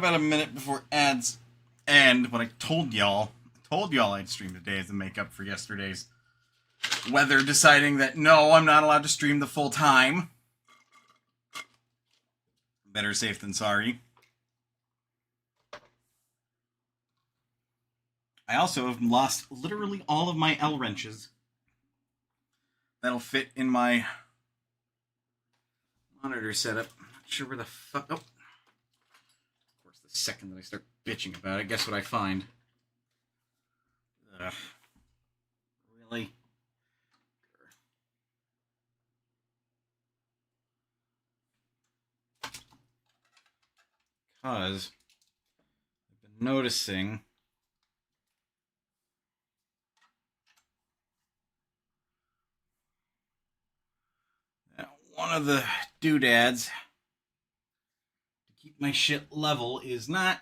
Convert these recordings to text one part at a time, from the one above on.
about a minute before ads end, but I told y'all I'd stream today as a makeup for yesterday's weather, deciding that no, I'm not allowed to stream the full time. Better safe than sorry. I also have lost literally all of my L wrenches that'll fit in my monitor setup. I'm not sure where the fuck. Oh, of course, the second that I start bitching about it, guess what I find? Really? Because I've been noticing that one of the doodads to keep my shit level is not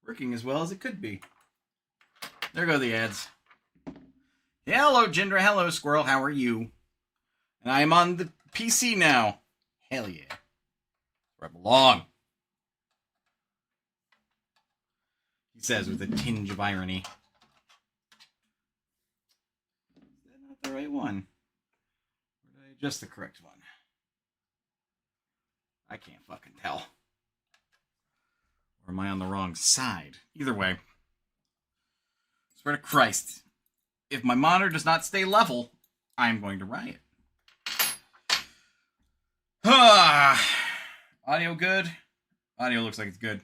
working as well as it could be. There go the ads. Hello, Jindra. Hello, Squirrel. How are you? And I am on the PC now. Hell yeah. Where I belong. He says with a tinge of irony. Is that not the right one? Or did I adjust the correct one? I can't fucking tell. Or am I on the wrong side? Either way. Swear to Christ. If my monitor does not stay level, I'm going to riot. Audio good? Audio looks like it's good.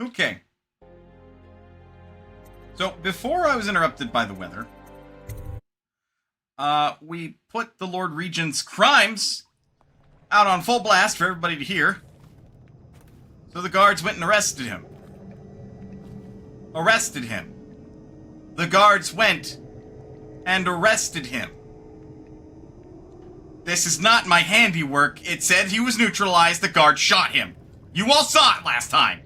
Okay. So, before I was interrupted by the weather, we put the Lord Regent's crimes out on full blast for everybody to hear. So the guards went and arrested him. The guards went and arrested him. This is not my handiwork. It said he was neutralized. The guard shot him. You all saw it last time.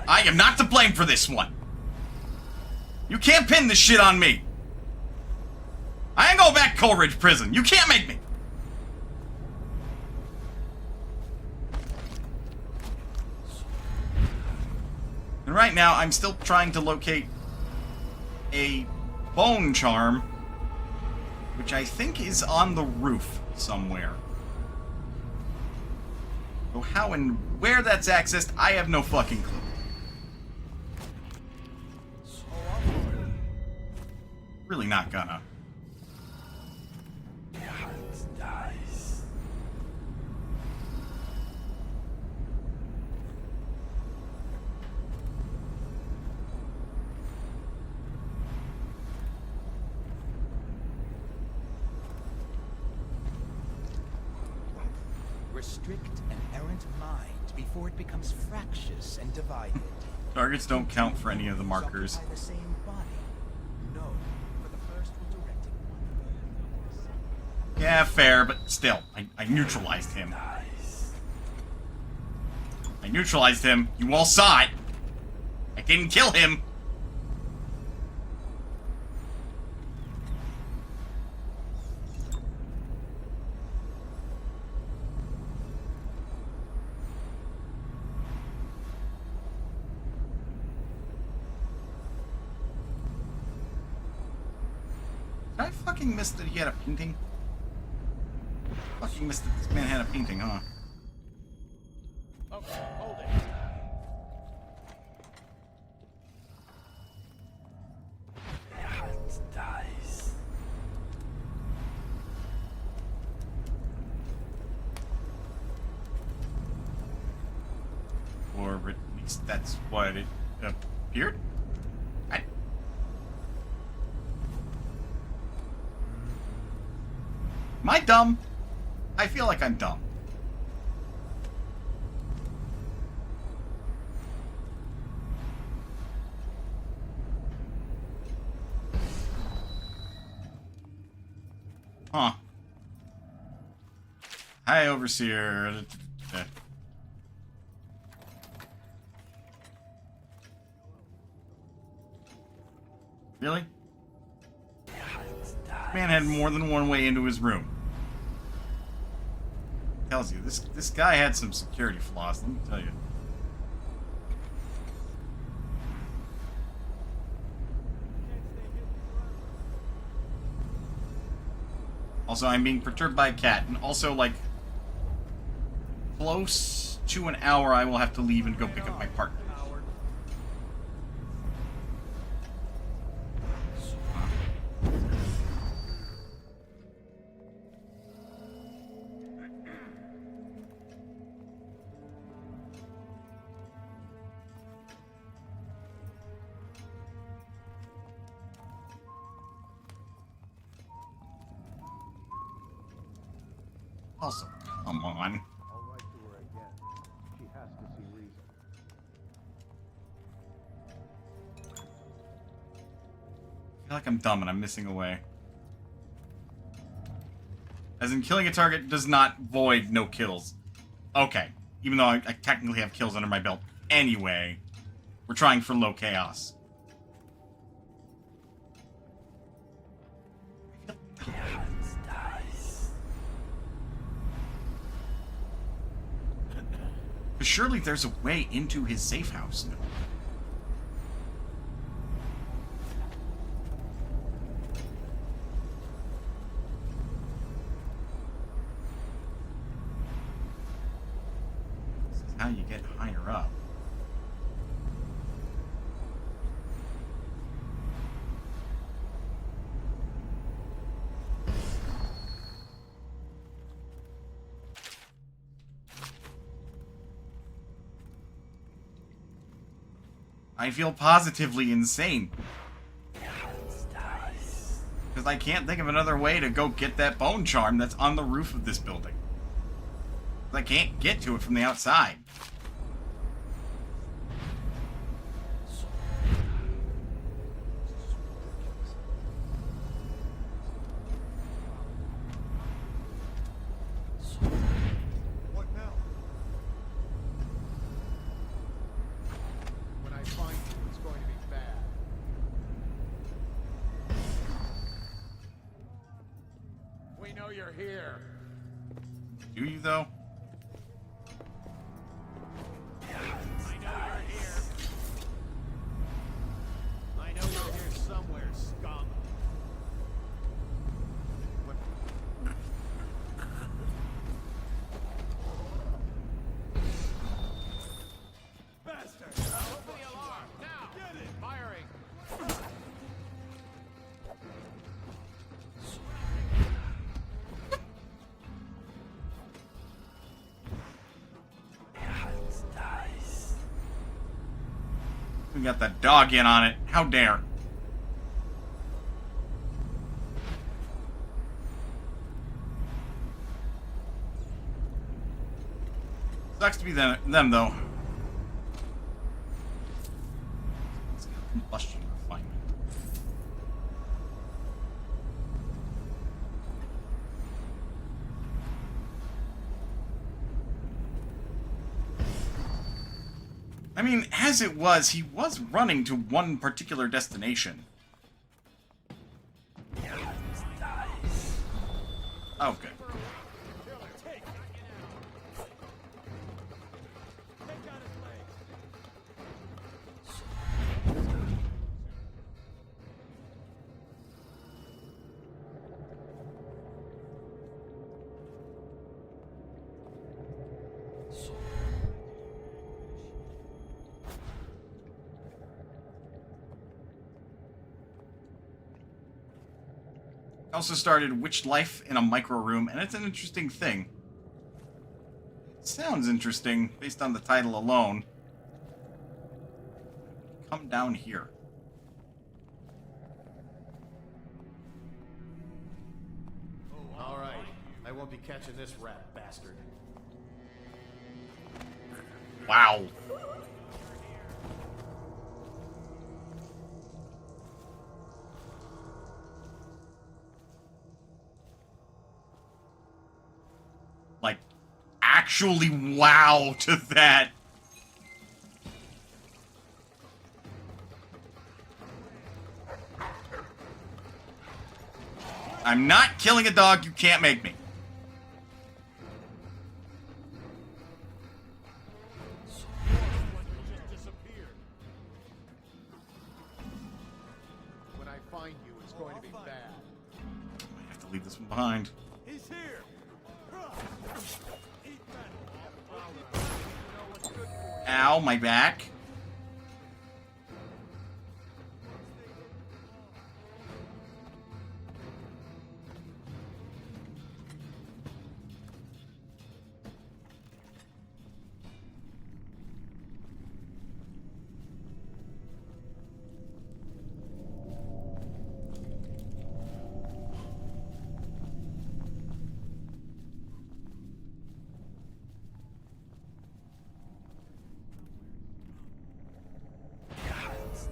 I am not to blame for this one. You can't pin this shit on me. I ain't going back to Coleridge Prison. You can't make me. And right now, I'm still trying to locate a bone charm, which I think is on the roof somewhere. So how and where that's accessed, I have no fucking clue. Really not gonna. Restrict an errant mind before it becomes fractious and divided. Targets don't count for any of the markers. The same body. No, for the first will direct it. Yeah, fair, but still, I neutralized him. I neutralized him. You all saw it. I didn't kill him. I fucking missed that he had a painting. Fucking missed that this man had a painting, huh? Okay, hold it. Der Hand dies. Or at least that's what it appeared. Am I dumb? I feel like I'm dumb. Huh. Hi, Overseer. Really? Man had more than one way into his room. tells you. This guy had some security flaws, let me tell you. Also, I'm being perturbed by a cat, and also, like, close to an hour I will have to leave and go pick up my partner. Also, come on. I'll write to her again. She has to see reason. I feel like I'm dumb and I'm missing a way. As in, killing a target does not void no kills. Okay. Even though I technically have kills under my belt anyway. We're trying for low chaos. But surely there's a way into his safe house now. This is how you get higher up. I feel positively insane. Because I can't think of another way to go get that bone charm that's on the roof of this building. I can't get to it from the outside. What now? When I find you, it's going to be bad. We know you're here. Do you, though? I know you're here somewhere, scum. Bastard! Open the alarm now! Get it! Firing! We got the dog in on it. How dare. Sucks to be them though. Let's get combustion refinement. I mean, as it was, he was running to one particular destination. Oh, good. Also started Witch Life in a Micro Room, and it's an interesting thing. It sounds interesting based on the title alone. Come down here. All right. I won't be catching this rat bastard. Wow. Like, actually wow to that. I'm not killing a dog, you can't make me. find you is going to be bad. I have to leave this one behind. He's here. Eat that. Ow, my back.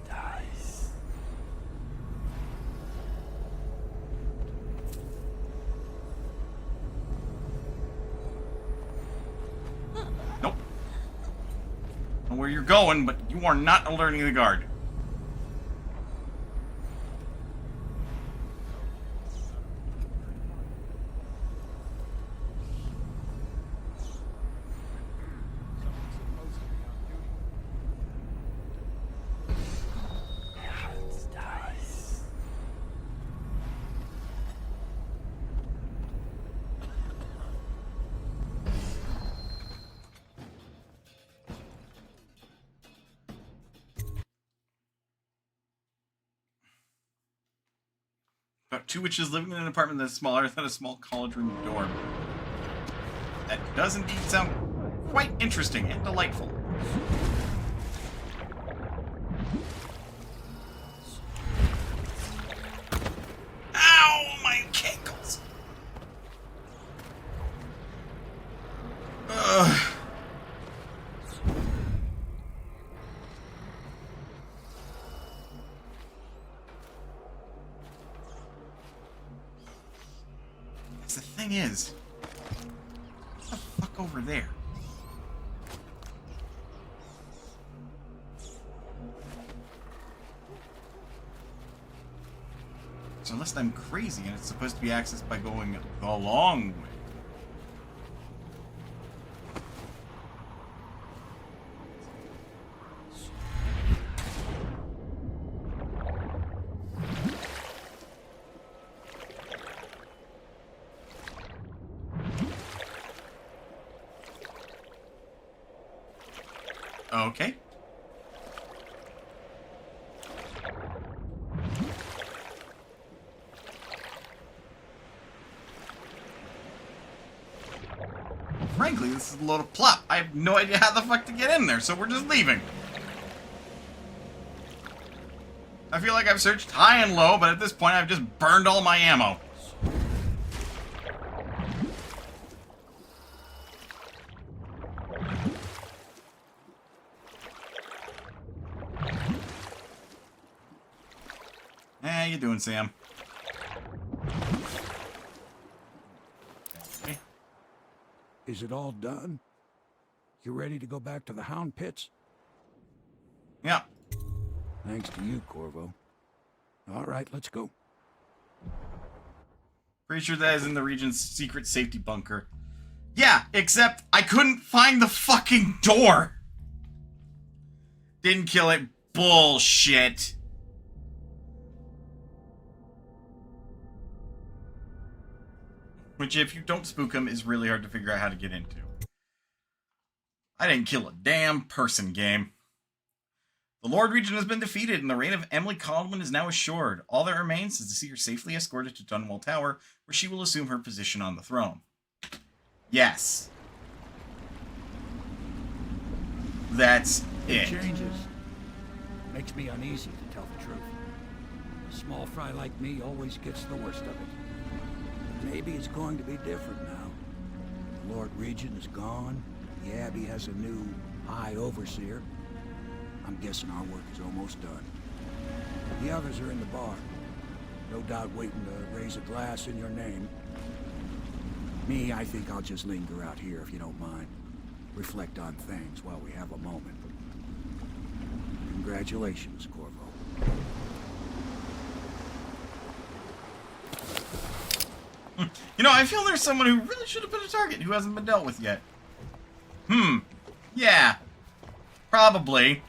Dice. Nope. I don't know where you're going, but you are not alerting the guard. Dice. About 2 witches living in an apartment that's smaller than a small college room dorm. That does indeed sound quite interesting and delightful. Ow, my ankles! Ugh. The thing is, what the fuck over there? So unless I'm crazy and it's supposed to be accessed by going the long way. Okay. Frankly, this is a load of plot. I have no idea how the fuck to get in there, so we're just leaving. I feel like I've searched high and low, but at this point I've just burned all my ammo. How you doing, Sam? Okay. Is it all done? You ready to go back to the Hound Pits? Yeah. Thanks to you, Corvo. All right, let's go. Pretty sure that is in the region's secret safety bunker. Yeah, except I couldn't find the fucking door. Didn't kill it. Bullshit. Which, if you don't spook him, is really hard to figure out how to get into. I didn't kill a damn person, game. The Lord Regent has been defeated, and the reign of Emily Caldwin is now assured. All that remains is to see her safely escorted to Dunwall Tower, where she will assume her position on the throne. Yes. That's it. Changes. Makes me uneasy, to tell the truth. A small fry like me always gets the worst of it. But maybe it's going to be different now. The Lord Regent is gone. The Abbey has a new High Overseer. I'm guessing our work is almost done. The others are in the bar. No doubt waiting to raise a glass in your name. Me, I think I'll just linger out here if you don't mind. Reflect on things while we have a moment. Congratulations, Corvo. You know, I feel there's someone who really should have been a target who hasn't been dealt with yet. Yeah. Probably.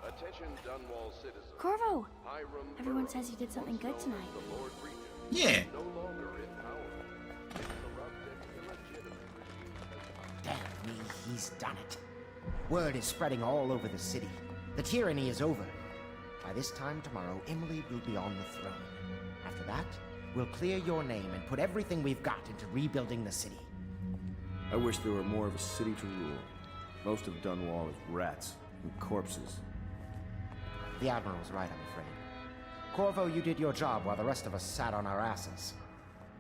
Attention Corvo! Everyone says you did something good tonight. Yeah. Damn me, he's done it. Word is spreading all over the city. The tyranny is over. By this time tomorrow, Emily will be on the throne. After that, we'll clear your name and put everything we've got into rebuilding the city. I wish there were more of a city to rule. Most of Dunwall is rats and corpses. The Admiral's right, I'm afraid. Corvo, you did your job while the rest of us sat on our asses.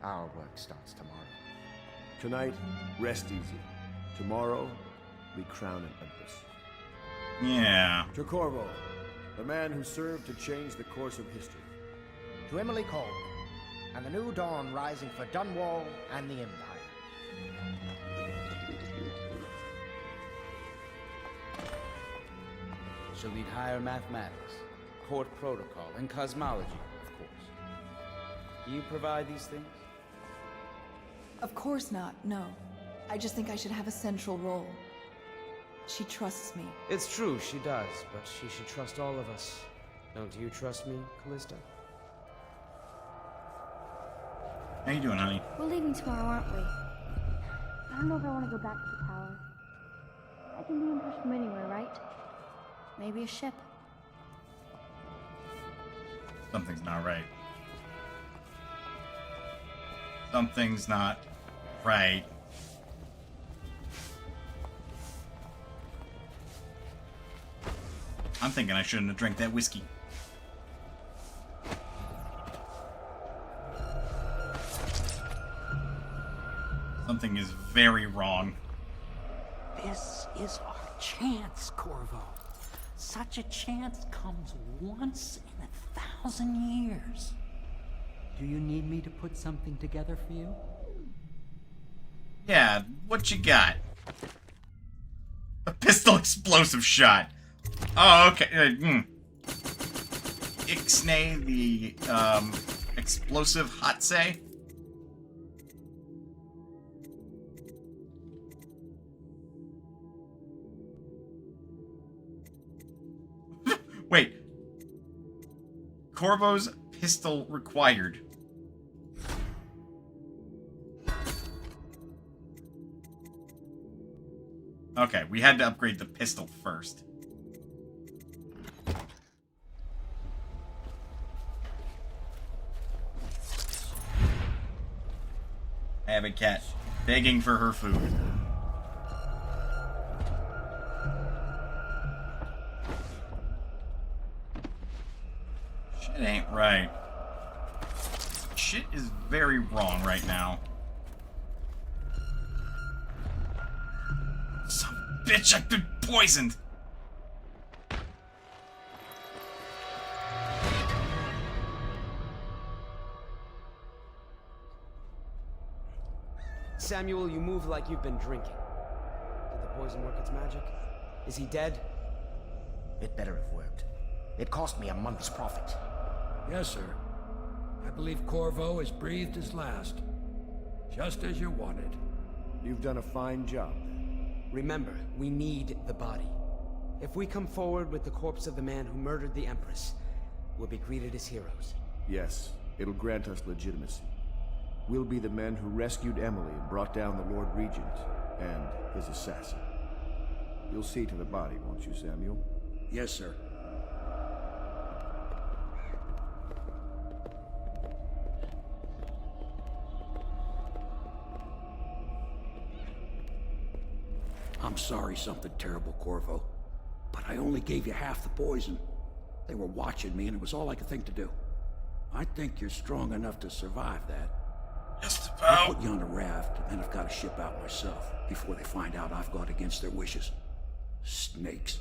Our work starts tomorrow. Tonight, rest easy. Tomorrow, we crown an empress. Yeah. To Corvo, the man who served to change the course of history. To Emily Cole, and the new dawn rising for Dunwall and the Empire. She'll need higher mathematics, court protocol, and cosmology, of course. Do you provide these things? Of course not, no. I just think I should have a central role. She trusts me. It's true, she does, but she should trust all of us. Don't you trust me, Callista? How you doing, honey? We're leaving tomorrow, aren't we? I don't know if I want to go back to the tower. I can be Empress from anywhere, right? Maybe a ship. Something's not right. Something's not right. I'm thinking I shouldn't have drank that whiskey. Something is very wrong. This is our chance, Corvo. Such a chance comes once in 1,000 years. Do you need me to put something together for you? Yeah, what you got? A pistol explosive shot. Oh, okay. Ixnay, the explosive Hatsei. Wait. Corvo's pistol required. Okay, we had to upgrade the pistol first. I have a cat begging for her food. Shit ain't right. Shit is very wrong right now. Some bitch, I've been poisoned. Samuel, you move like you've been drinking. Did the poison work its magic? Is he dead? It better have worked. It cost me a month's profit. Yes, sir. I believe Corvo has breathed his last. Just as you wanted. You've done a fine job. Remember, we need the body. If we come forward with the corpse of the man who murdered the Empress, we'll be greeted as heroes. Yes, it'll grant us legitimacy. We'll be the men who rescued Emily and brought down the Lord Regent and his assassin. You'll see to the body, won't you, Samuel? Yes, sir. I'm sorry something terrible, Corvo. But I only gave you half the poison. They were watching me, and it was all I could think to do. I think you're strong enough to survive that. Just I'll about. put you on a raft, and then I've got to ship out myself before they find out I've gone against their wishes. Snakes.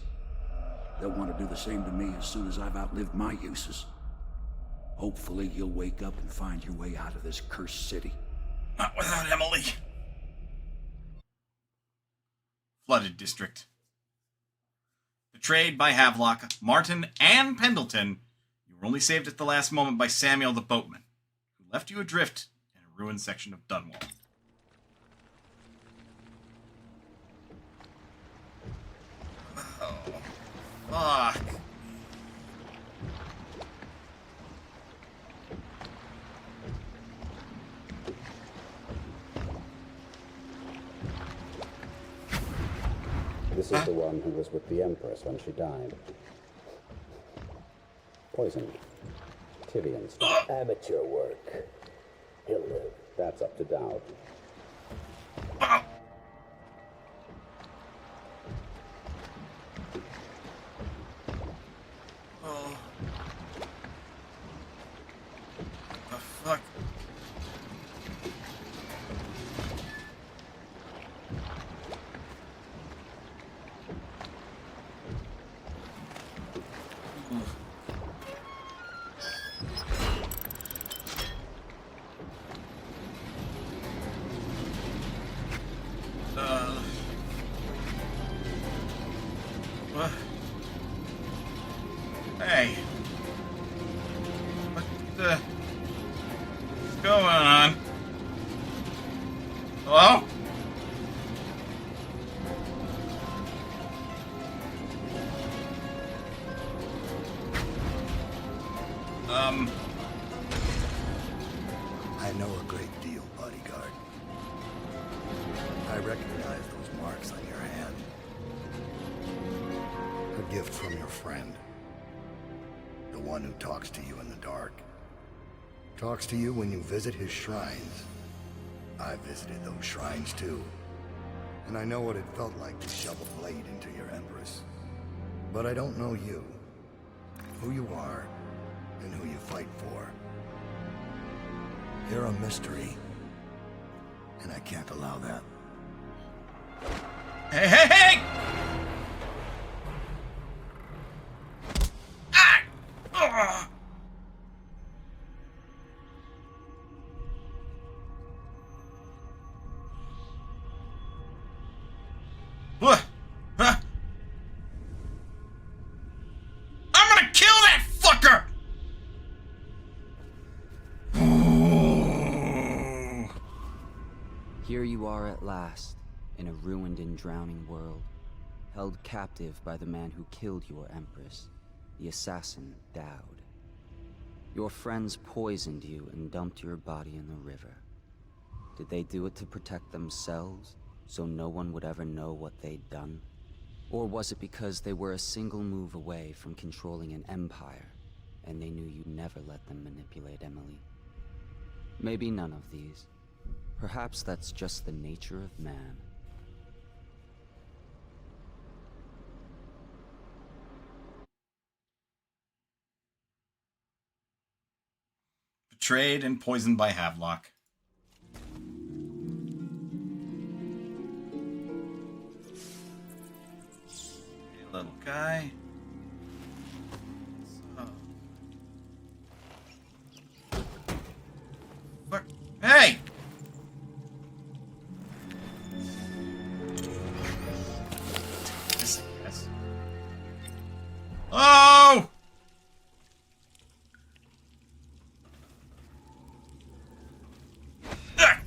They'll want to do the same to me as soon as I've outlived my uses. Hopefully you'll wake up and find your way out of this cursed city. Not without Emily. Flooded district. Betrayed by Havelock, Martin, and Pendleton, you were only saved at the last moment by Samuel the boatman, who left you adrift in a ruined section of Dunwall. Oh, fuck. This is the one who was with the Empress when she died. Poisoned. Tyrian's amateur work. He'll live. That's up to Dowd. Oh. The fuck? What? Hey. What what's going on? Hello? I know a great deal, bodyguard. I recognize those marks on your hand. A gift from your friend. The one who talks to you in the dark. Talks to you when you visit his shrines. I visited those shrines too. And I know what it felt like to shove a blade into your empress. But I don't know you. Who you are, and who you fight for. You're a mystery. And I can't allow that. Hey, hey, hey! Ah! Ugh. What? Huh? I'm gonna kill that fucker! Here you are at last, in a ruined and drowning world, held captive by the man who killed your empress, the assassin Dowd. Your friends poisoned you and dumped your body in the river. Did they do it to protect themselves, so no one would ever know what they'd done? Or was it because they were a single move away from controlling an empire, and they knew you'd never let them manipulate Emily? Maybe none of these. Perhaps that's just the nature of man. Betrayed and poisoned by Havelock. Hey, little guy. Fuck. Hey! Yes. Oh!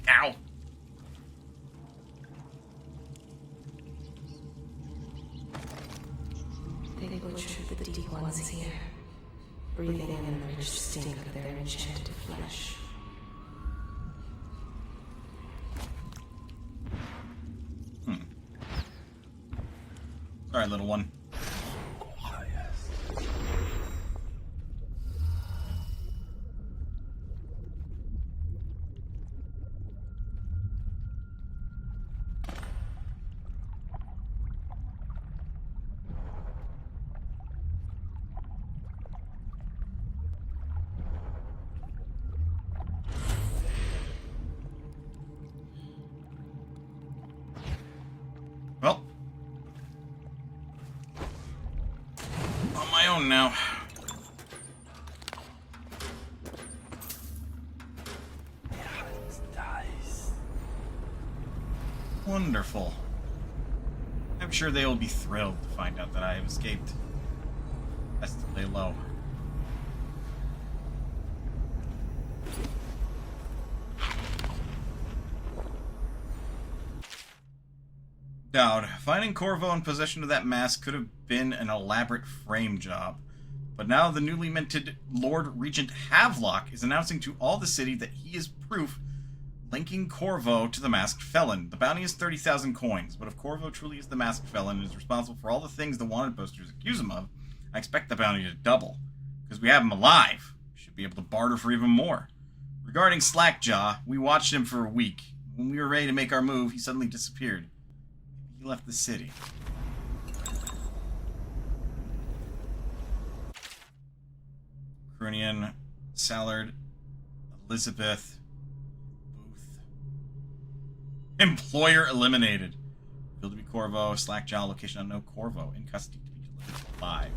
Ow! They butchered the deep ones here, breathing in the rich stink of their enchanted flesh. Sorry, little one. Well, on my own now. Wonderful. I'm sure they will be thrilled to find out that I have escaped. Best to lay low. Dowd, finding Corvo in possession of that mask could have been an elaborate frame job. But now the newly minted Lord Regent Havelock is announcing to all the city that he is proof Linking Corvo to the masked felon. The bounty is 30,000 coins, but if Corvo truly is the masked felon and is responsible for all the things the wanted posters accuse him of, I expect the bounty to double. Because we have him alive. We should be able to barter for even more. Regarding Slackjaw, we watched him for a week. When we were ready to make our move, he suddenly disappeared. He left the city. Crunian, Sallard, Elizabeth, Booth. Employer eliminated. Revealed to be Corvo, Slackjaw, location unknown, Corvo, in custody to be delivered alive.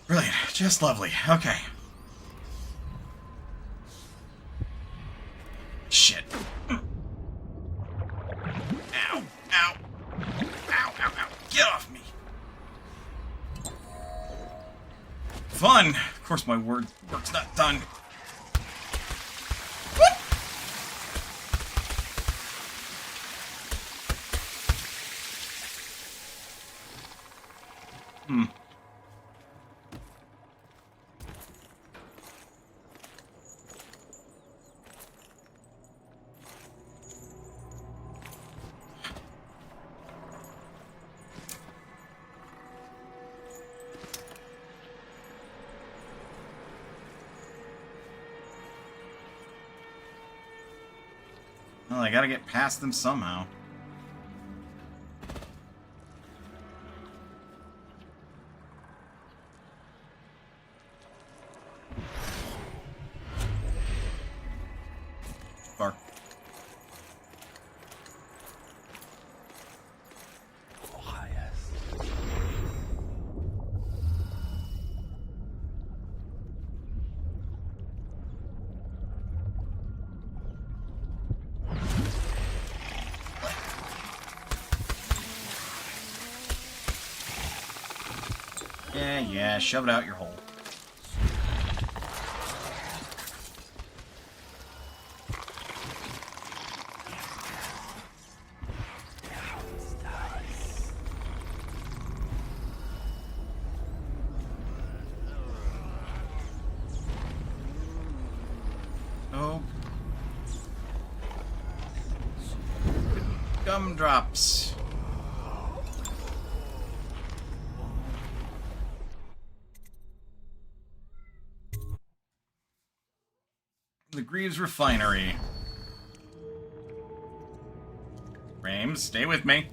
Brilliant. Just lovely. Okay. Shit. Ow. Ow. Ow, ow, ow. Get off me. Fun. Of course my work's not done. Well, I gotta get past them somehow. Bark. Yeah, shove it out your hole. Oh. Gumdrops. The Greaves Refinery. Rames, stay with me.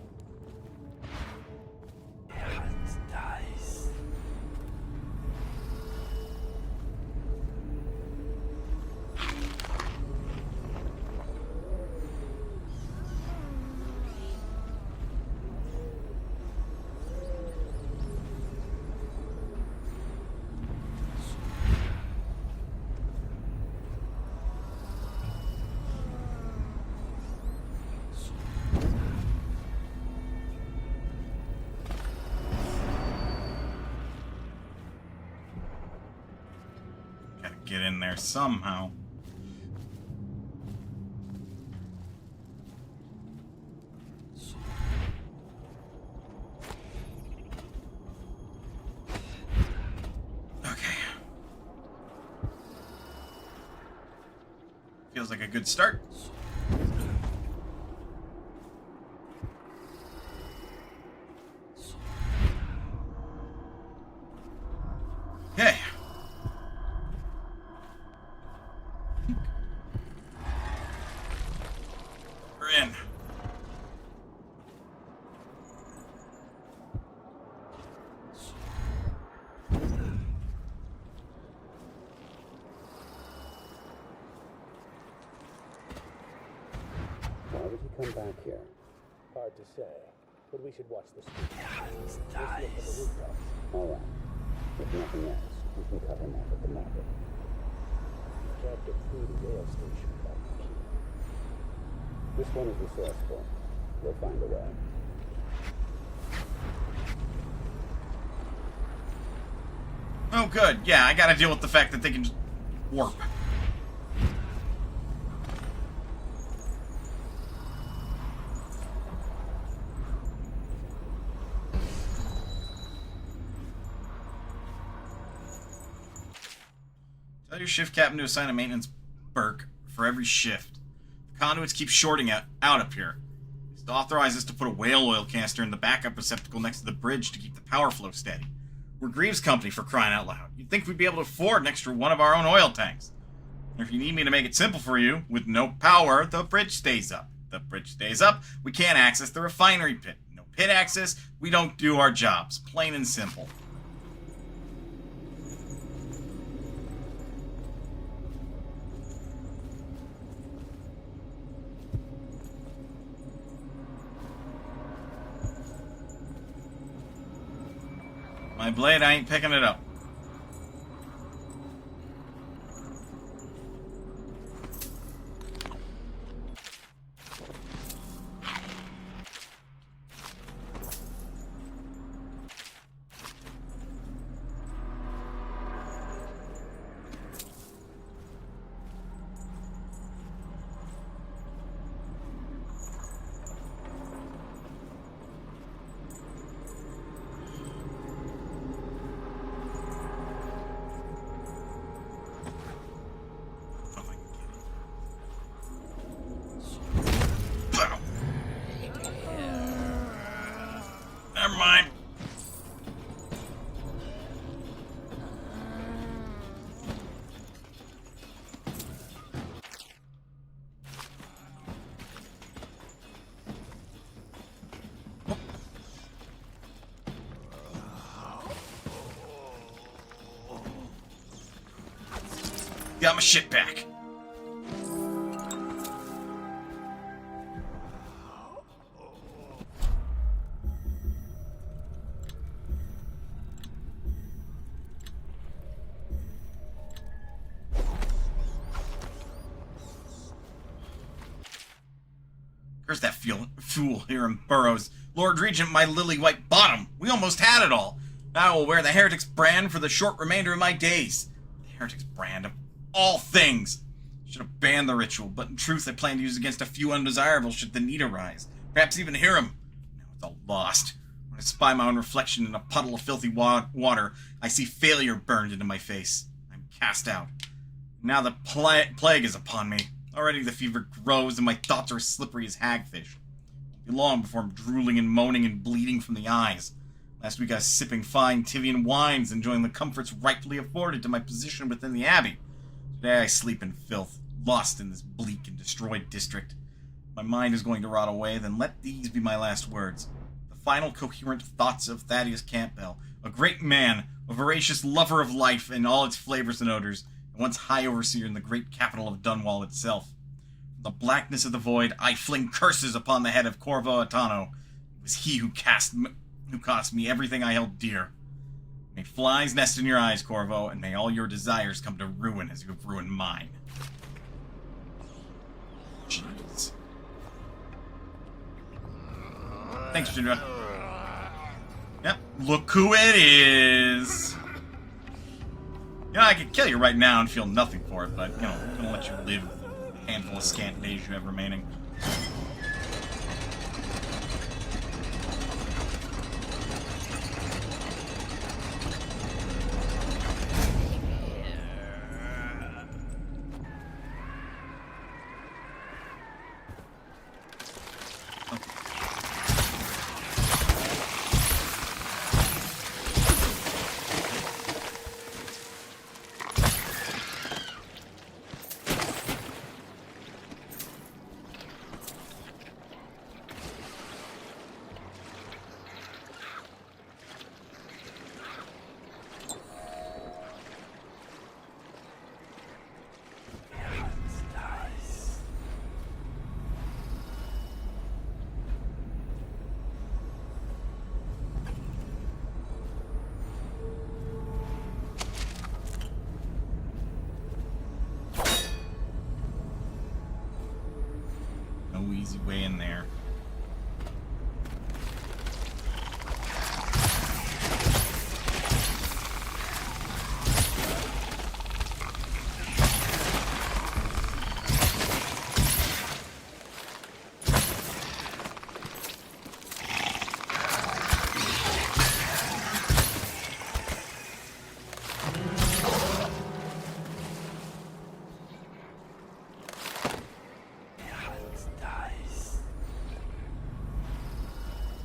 Get in there somehow. Okay. Feels like a good start. Okay. come back here? Hard to say, but we should watch the street. Let's look at the rooftops. All right. If nothing else, we can cut him off at the market. We can't get through the rail station without the key. This one is resourceful. We'll find a way. Oh, good. Yeah, I gotta deal with the fact that they can just warp. Tell your shift captain to assign a maintenance berk for every shift. The conduits keep shorting out up here. He's to authorize us to put a whale oil canister in the backup receptacle next to the bridge to keep the power flow steady. We're Greaves' company, for crying out loud. You'd think we'd be able to afford an extra one of our own oil tanks. And if you need me to make it simple for you, with no power, the bridge stays up. The bridge stays up, we can't access the refinery pit. No pit access, we don't do our jobs. Plain and simple. My blade, I ain't picking it up. Never mind. Got my shit back. There's that fool here in Burrows. Lord Regent, my lily-white bottom. We almost had it all. Now I will wear the Heretic's brand for the short remainder of my days. The Heretic's brand of all things. Should have banned the ritual, but in truth I plan to use it against a few undesirables should the need arise. Perhaps even Hiram. Now it's all lost. When I spy my own reflection in a puddle of filthy water, I see failure burned into my face. I'm cast out. Now the plague is upon me. Already the fever grows and my thoughts are as slippery as hagfish. It won't be long before I'm drooling and moaning and bleeding from the eyes. Last week I was sipping fine Tivian wines, enjoying the comforts rightfully afforded to my position within the abbey. Today I sleep in filth, lost in this bleak and destroyed district. My mind is going to rot away, then let these be my last words. The final coherent thoughts of Thaddeus Campbell, a great man, a voracious lover of life and all its flavors and odors, and once high overseer in the great capital of Dunwall itself. From the blackness of the void, I fling curses upon the head of Corvo Atano. It was he who cost me everything I held dear. May flies nest in your eyes, Corvo, and may all your desires come to ruin as you have ruined mine. Jeez. Thanks, Jindra. Yep, look who it is! You know, I could kill you right now and feel nothing for it, but, you know, I'm gonna let you live the handful of scant days you have remaining. way in there.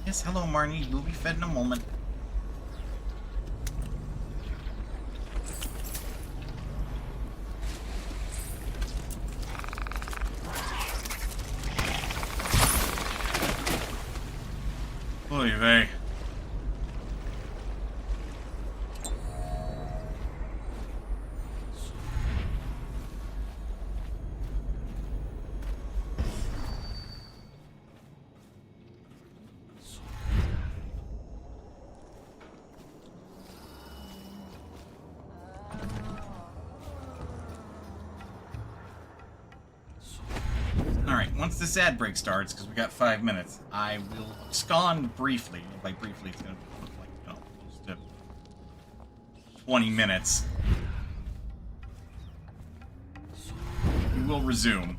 Yes, hello, Marnie. You'll be fed in a moment. Oy vey. Alright, once this ad break starts, because we got 5 minutes, I will abscond briefly. By briefly, it's going to look like, you know, close to 20 minutes. We will resume.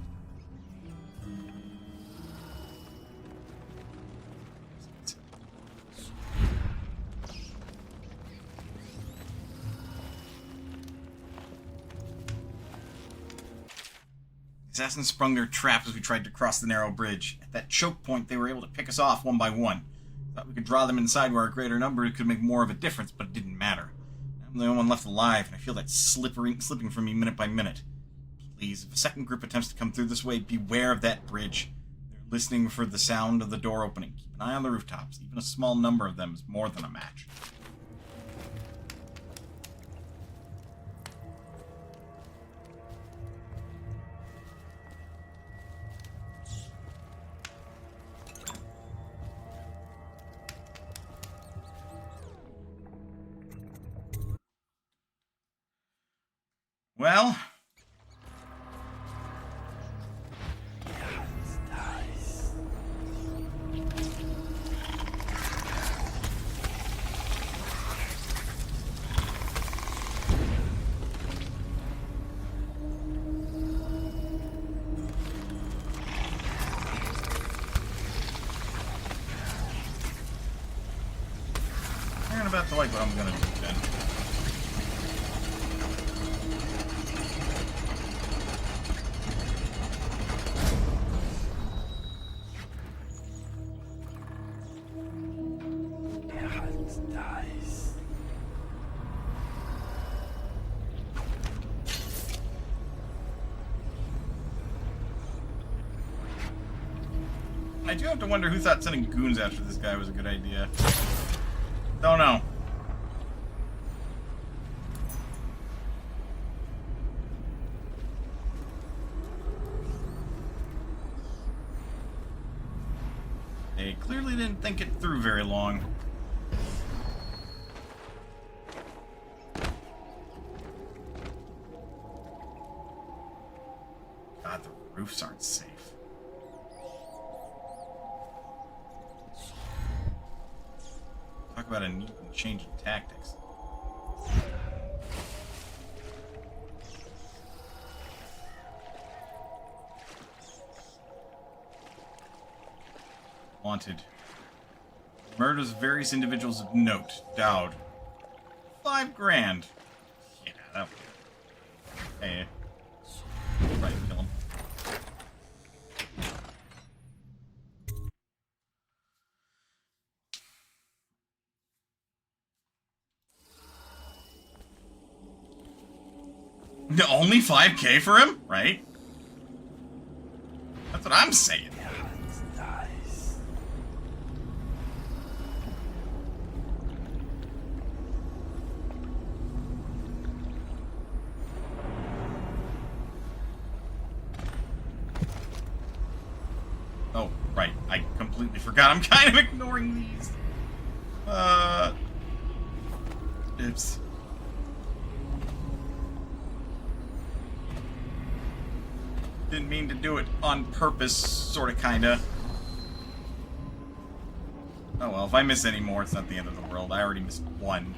Assassins sprung their trap as we tried to cross the narrow bridge. At that choke point, they were able to pick us off one by one. Thought we could draw them inside where a greater number could make more of a difference, but it didn't matter. I'm the only one left alive, and I feel that slipping from me minute by minute. Please, if a second group attempts to come through this way, beware of that bridge. They're listening for the sound of the door opening. Keep an eye on the rooftops. Even a small number of them is more than a match. Well, I'm about to like what I'm gonna do then. I do have to wonder who thought sending goons after this guy was a good idea. Don't know. They clearly didn't think it through very long. God, the roofs aren't safe. Talk about a neat change in tactics. Wanted. Murders of various individuals of note. Dowd. $5 grand. Yeah, that would. Hey. Right, kill him. No, only 5K for him? Right? That's what I'm saying. Oh, right. I completely forgot. I'm kind of ignoring these. Oops. Didn't mean to do it on purpose, sorta, kinda. Oh well, if I miss any more, it's not the end of the world. I already missed one.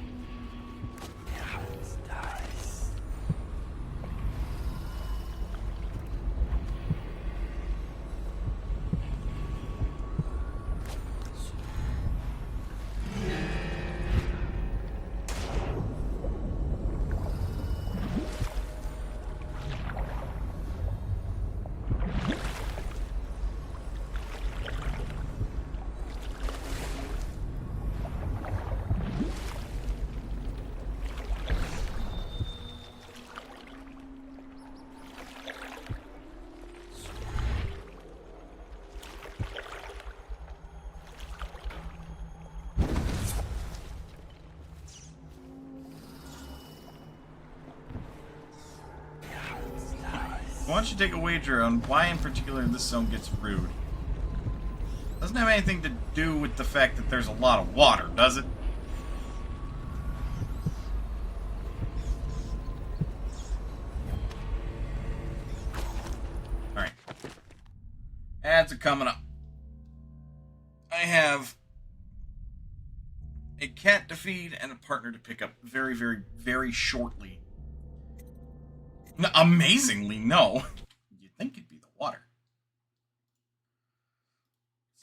Why don't you take a wager on why in particular this zone gets rude? Doesn't have anything to do with the fact that there's a lot of water, does it? Alright. Ads are coming up. I have a cat to feed and a partner to pick up very, very, very shortly. No, amazingly, no. You'd think it'd be the water.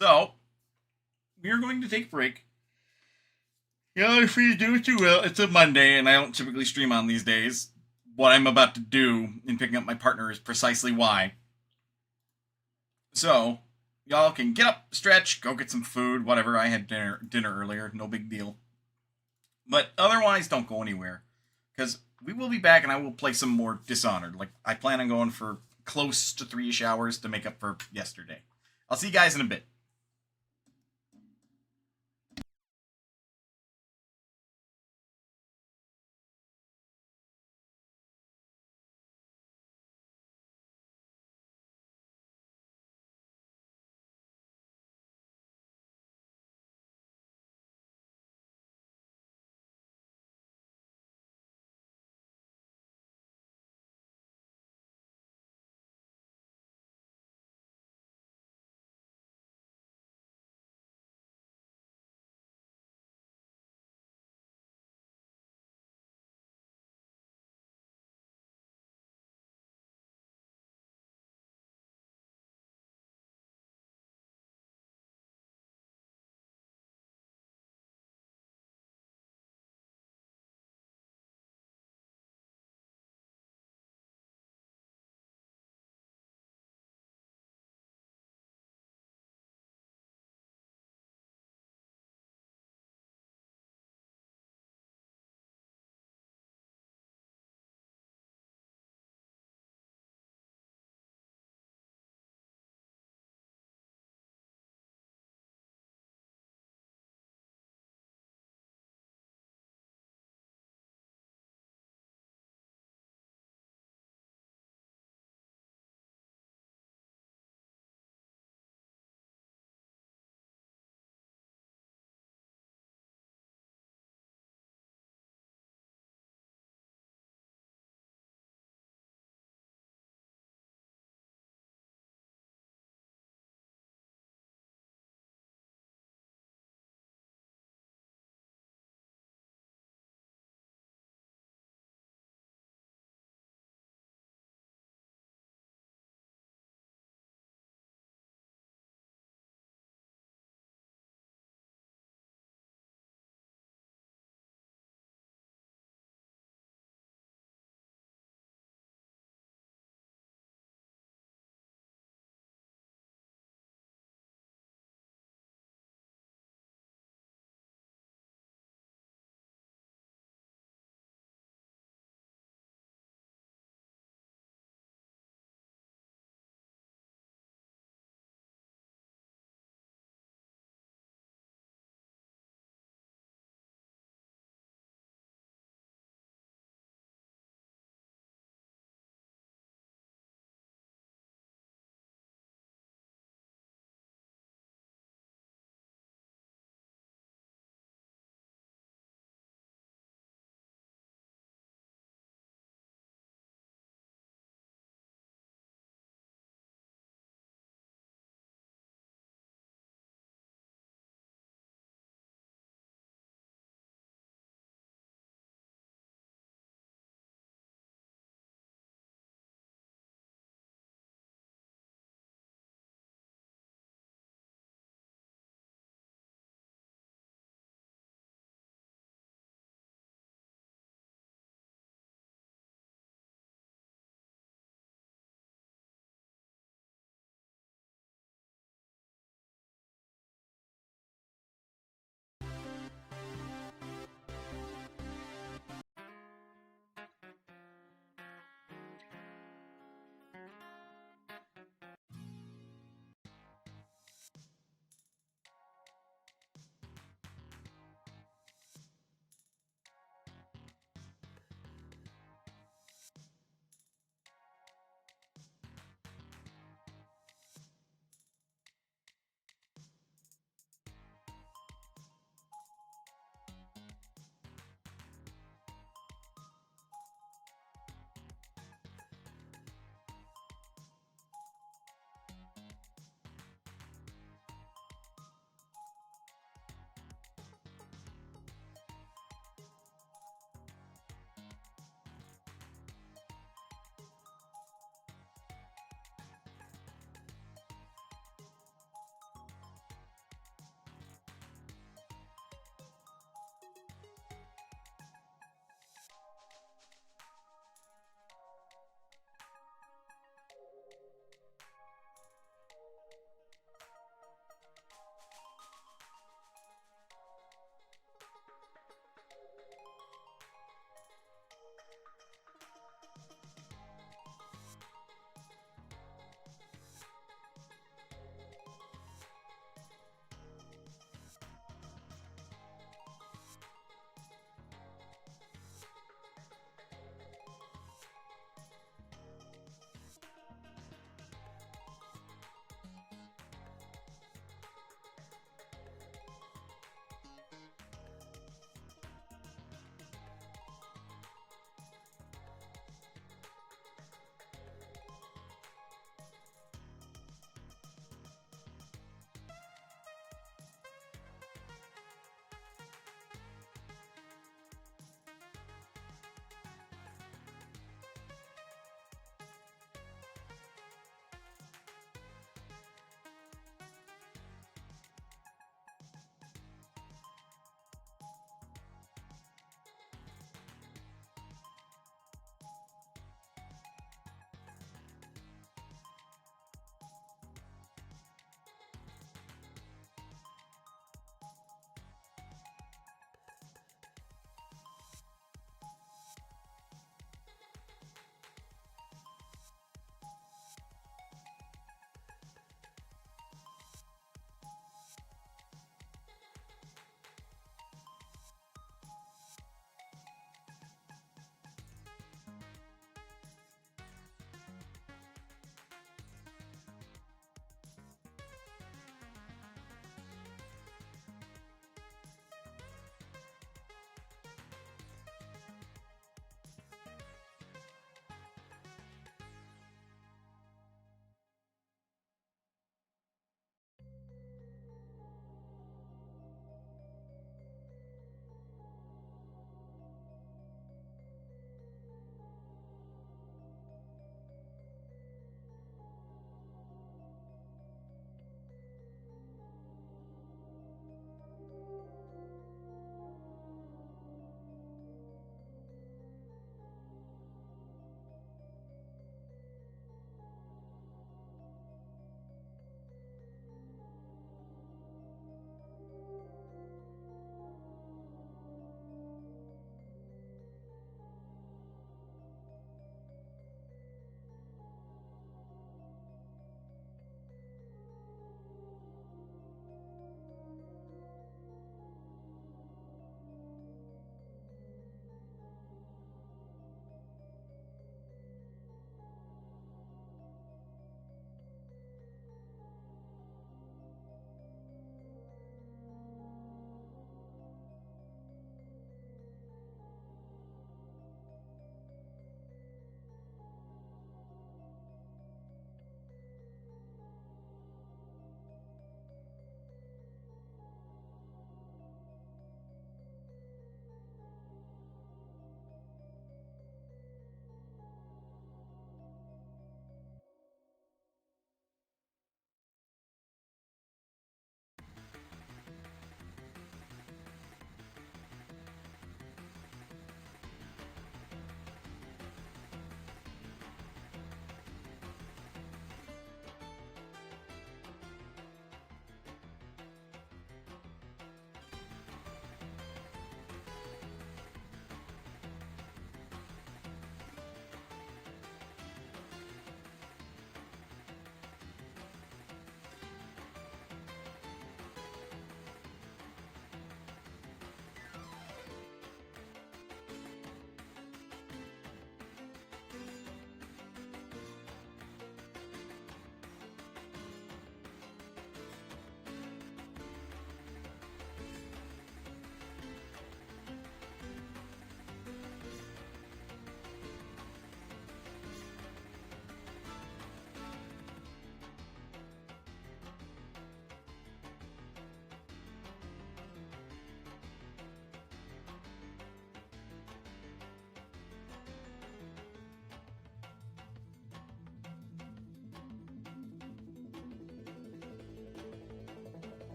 So, we are going to take a break. Yeah, if you do too well, it's a Monday, and I don't typically stream on these days. What I'm about to do in picking up my partner is precisely why. So, y'all can get up, stretch, go get some food, whatever. I had dinner earlier, no big deal. But otherwise, don't go anywhere. Because we will be back and I will play some more Dishonored. Like, I plan on going for close to 3-ish hours to make up for yesterday. I'll see you guys in a bit.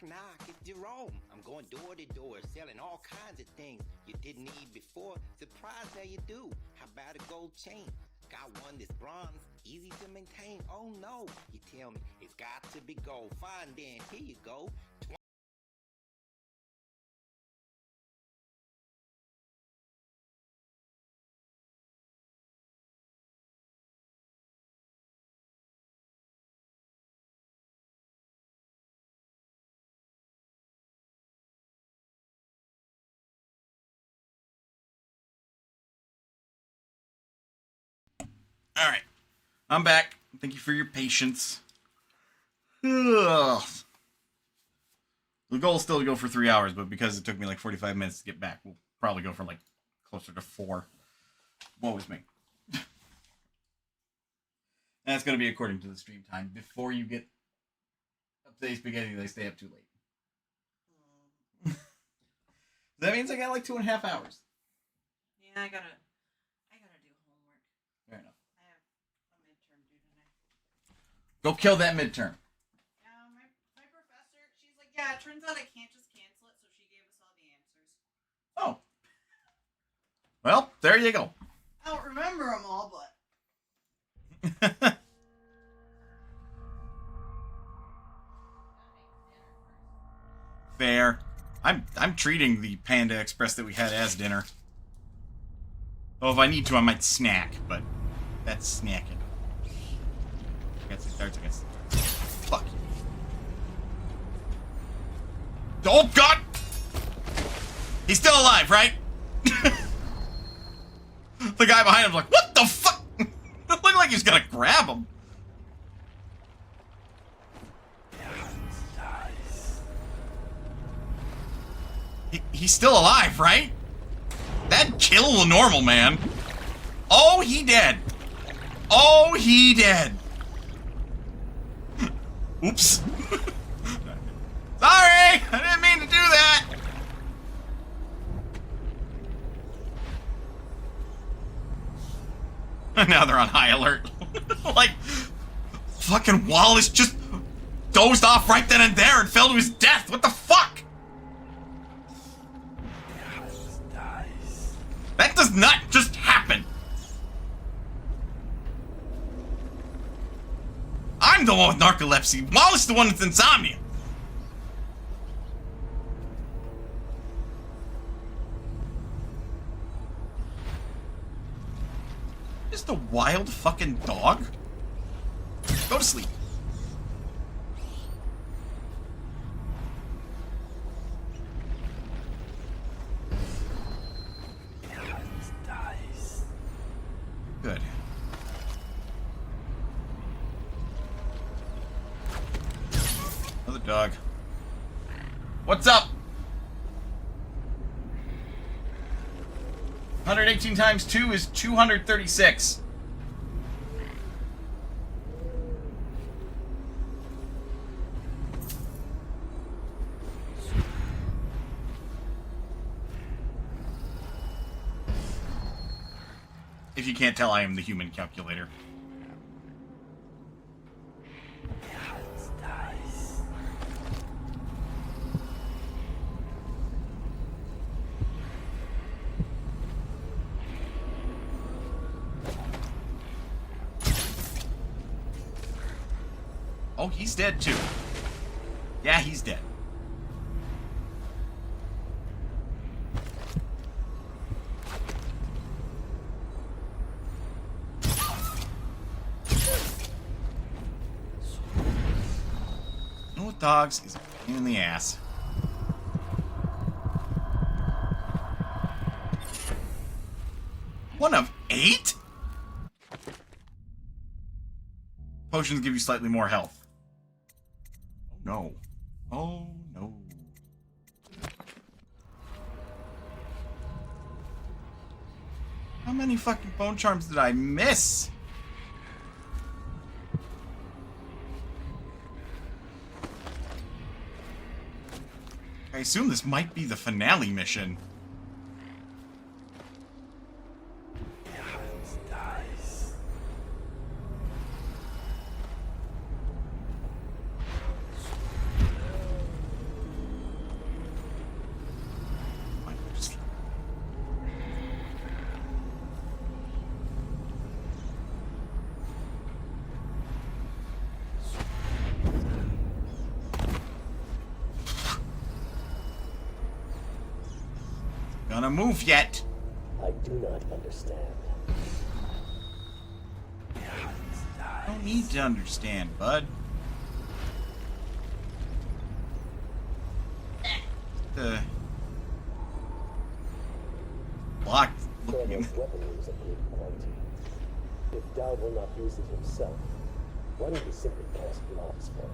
knock, it's Jerome. I'm going door to door, selling all kinds of things you didn't need before. Surprised that you do. How about a gold chain? Got one that's bronze, easy to maintain. Oh no, you tell me it's got to be gold. Fine then, here you go. All right, I'm back. Thank you for your patience. Ugh. The goal is still to go for 3 hours, but because it took me like 45 minutes to get back, we'll probably go for like closer to 4. Woe is me. That's going to be according to the stream time. Before you get up to the spaghetti, they stay up too late. That means I got like 2.5 hours. Yeah, I gotta do homework. Fair enough. I have a midterm due tonight. Go kill that midterm. Yeah, my professor, she's like, yeah, it turns out I can't just cancel it, so she gave us all the answers. Oh. Well, there you go. I don't remember them all, but... Fair. I'm treating the Panda Express that we had as dinner. Oh, if I need to, I might snack, but that's snacking. I got some darts, I got some darts. Fuck you. Oh, God! He's still alive, right? The guy behind him's like, what the fuck? It looked like he's gonna grab him. He's still alive, right? That'd kill a normal man. Oh, he dead. Oh, he dead. Oops. Sorry, I didn't mean to do that. Now they're on high alert. Like, fucking Wallace just dozed off right then and there and fell to his death. What the fuck? That does not just happen. I'm the one with narcolepsy. Wallace is the one with insomnia. Just a wild fucking dog? Go to sleep. Good. Another dog. What's up? 118 times 2 is 236. If you can't tell, I am the human calculator. Oh, he's dead too. Yeah, he's dead. You know what, dogs is a pain in the ass. One of 8? Potions give you slightly more health. Oh no. Oh no. How many fucking bone charms did I miss? I assume this might be the finale mission. Gonna move yet. I do not understand. Don't need to understand, bud. Blocked looking. Corvo's weaponry is of great quality. If Dowd will not use it himself, why don't we simply cast lots for it?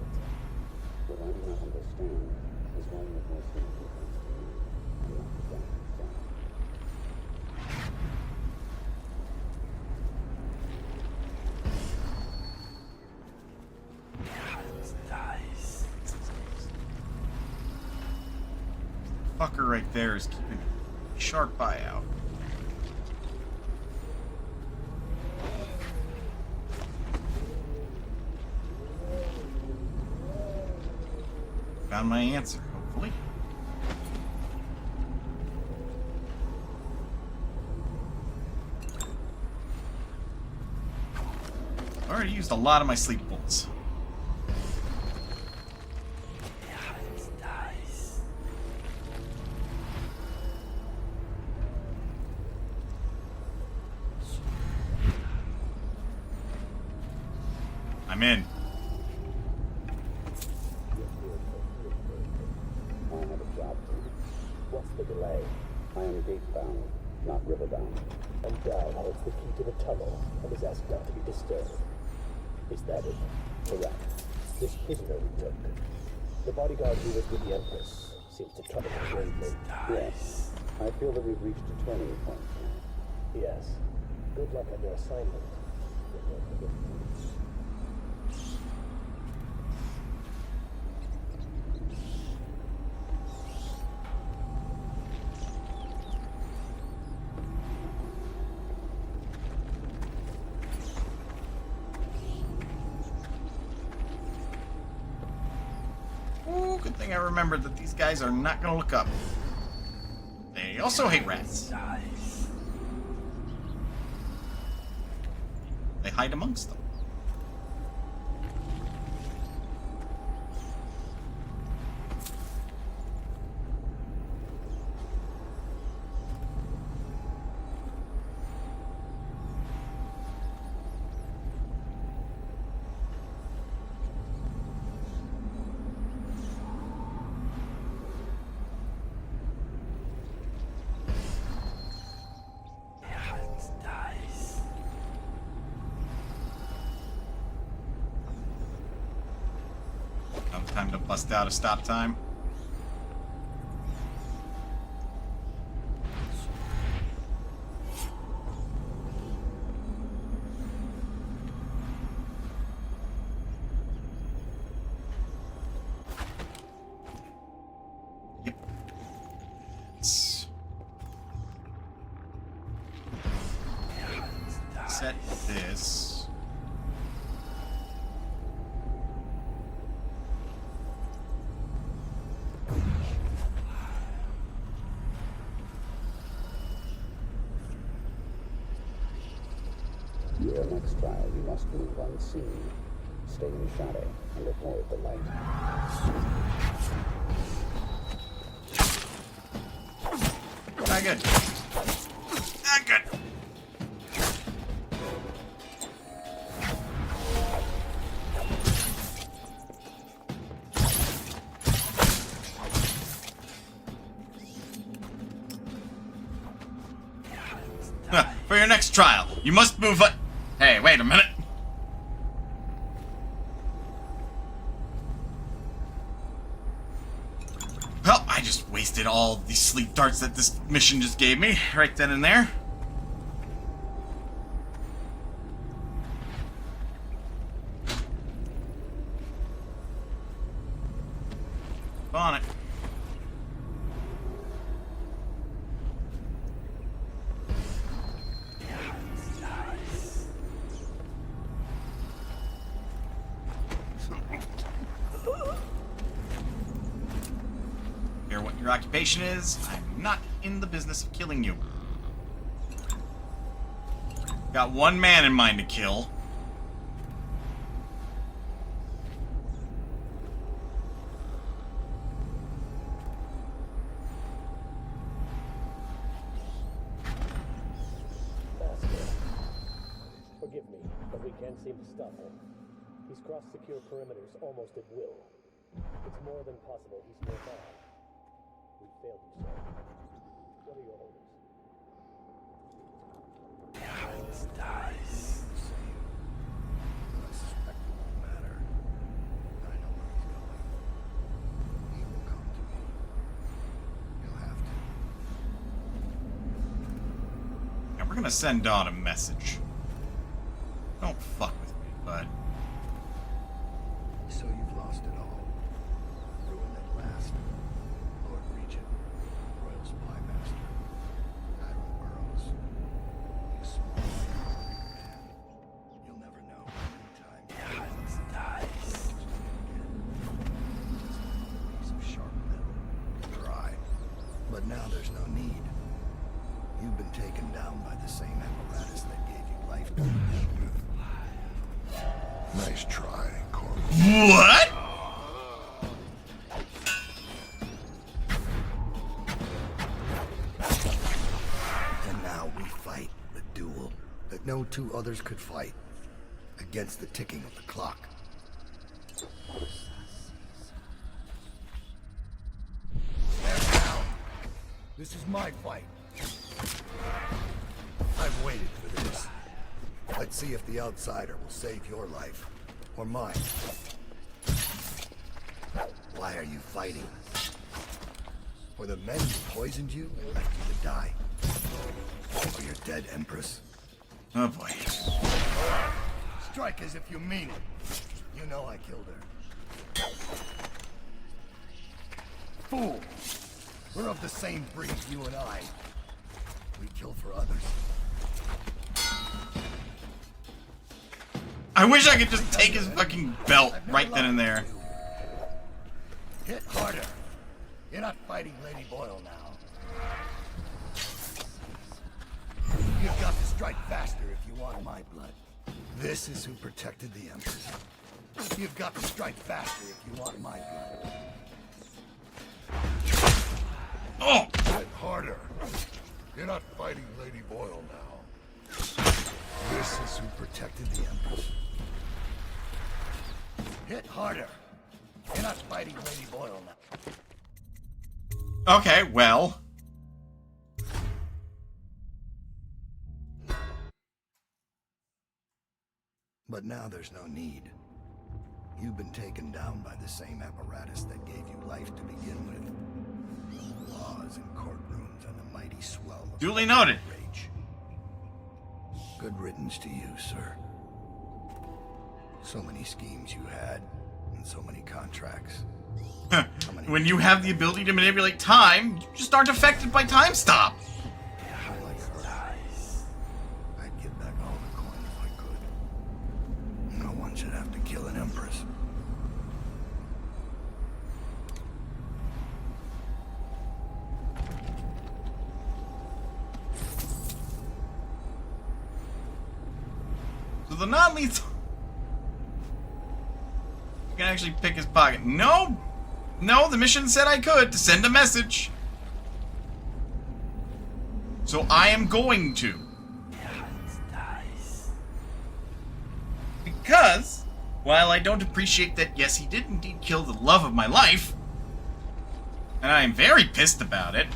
What I do not understand is why you have no significance to me and not to Dowd himself. Fucker right there is keeping a sharp eye out. Found my answer, hopefully. I already used a lot of my sleep bolts. I'm in. I have a job to do. What's the delay? I am gate-bound, not river-bound. And Dowd holds the key to the tunnel and is asked not to be disturbed. Is that it? Correct. This prisoner we took. The bodyguard who was with the Empress seems to trouble him greatly. Yes. I feel that we've reached a turning point now. Yes. Good luck on your assignment. Ooh, good thing I remembered that these guys are not gonna look up. They also hate rats. They hide amongst them. No time to bust out a stop time. Yep. Set this. Your next trial, you must move unseen. Stay in shadow and avoid the light. Not good. Not good. For your next trial, you must move on. Hey, wait a minute. Well, I just wasted all the sleep darts that this mission just gave me, right then and there. On it. Hear what your occupation is? I'm not in the business of killing you. Got one man in mind to kill. Can't seem to stop him. He's crossed secure perimeters almost at will. It's more than possible he's nearby. We failed you, sir. What are your orders? Dies. I suspect it won't matter. I know where he's going. He will come to me. He'll have to. Now we're gonna send Dawn a message. Don't fuck with me, bud. So you've lost it all. Ruined at last. Lord Regent, Royal Spymaster, Admiral Burroughs. You small man. You'll never know how many times dies. Just a piece of sharp metal. Dry. But now there's no need. You've been taken down by the same apparatus that gave you life. Nice try, Corvo. What? And now we fight the duel that no two others could fight against the ticking of the clock. Stand down. This is my fight. I've waited for this. Let's see if the outsider will save your life, or mine. Why are you fighting? For the men who poisoned you and left you to die? For your dead empress? Oh boy. Strike as if you mean it. You know I killed her. Fool! We're of the same breed, you and I. We kill for others. I wish I could just take his fucking belt right then and there. Hit harder. You're not fighting Lady Boyle now. You've got to strike faster if you want my blood. This is who protected the Empress. You've got to strike faster if you want my blood. Oh! Hit harder. You're not fighting Lady Boyle now. This is who protected the Empress. Hit harder. You're not fighting Lady Boyle now. Okay, well. But now there's no need. You've been taken down by the same apparatus that gave you life to begin with. Laws and courtrooms and the mighty swell of Duly noted. Rage. Good riddance to you, sir. So many schemes you had, and so many contracts. When you have the ability to manipulate time, you just aren't affected by time stop. Like her. I'd give back all the coin if I could. No one should have to kill an empress. So the non-lethal... You can actually pick his pocket. No! No, the mission said I could, to send a message. So I am going to. Because, while I don't appreciate that, yes, he did indeed kill the love of my life, and I am very pissed about it,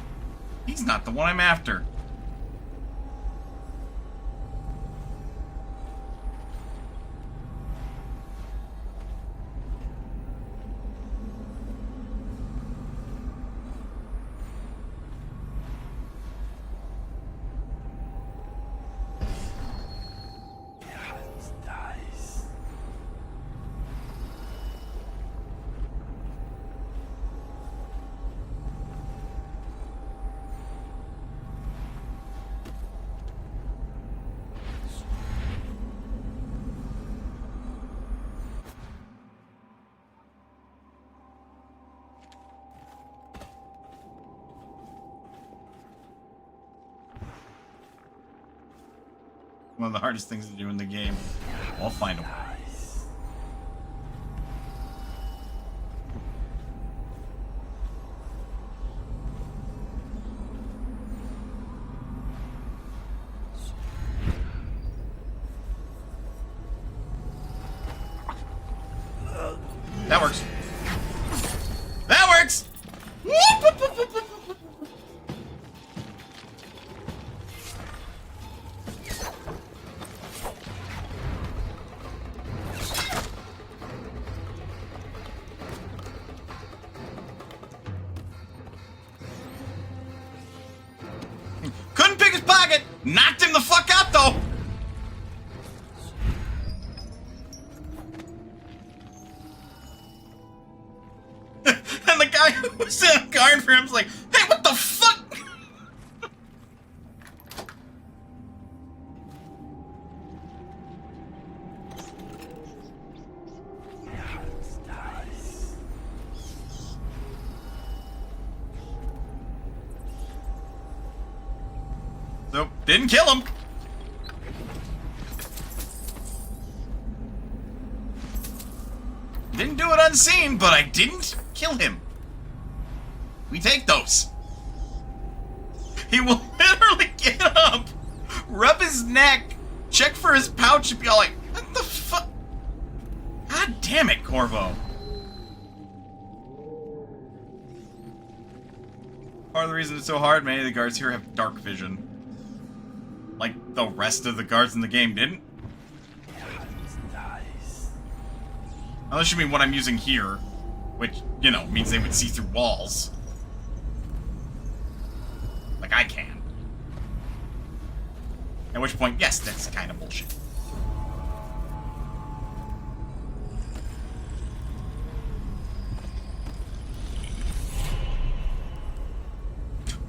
he's not the one I'm after. One of the hardest things to do in the game. I'll find a way. That works. That works! Couldn't pick his pocket! Knocked him the fuck out, though! And the guy who was guarding for him's like, hey, what the fuck? So, didn't kill him. Didn't do it unseen, but I didn't kill him. We take those. He will literally get up, rub his neck, check for his pouch, and be all like, what the fuck? God damn it, Corvo. Part of the reason it's so hard, many of the guards here have dark vision. Like the rest of the guards in the game didn't. Unless you mean what I'm using here, which, you know, means they would see through walls. Like I can. At which point, yes, that's kind of bullshit.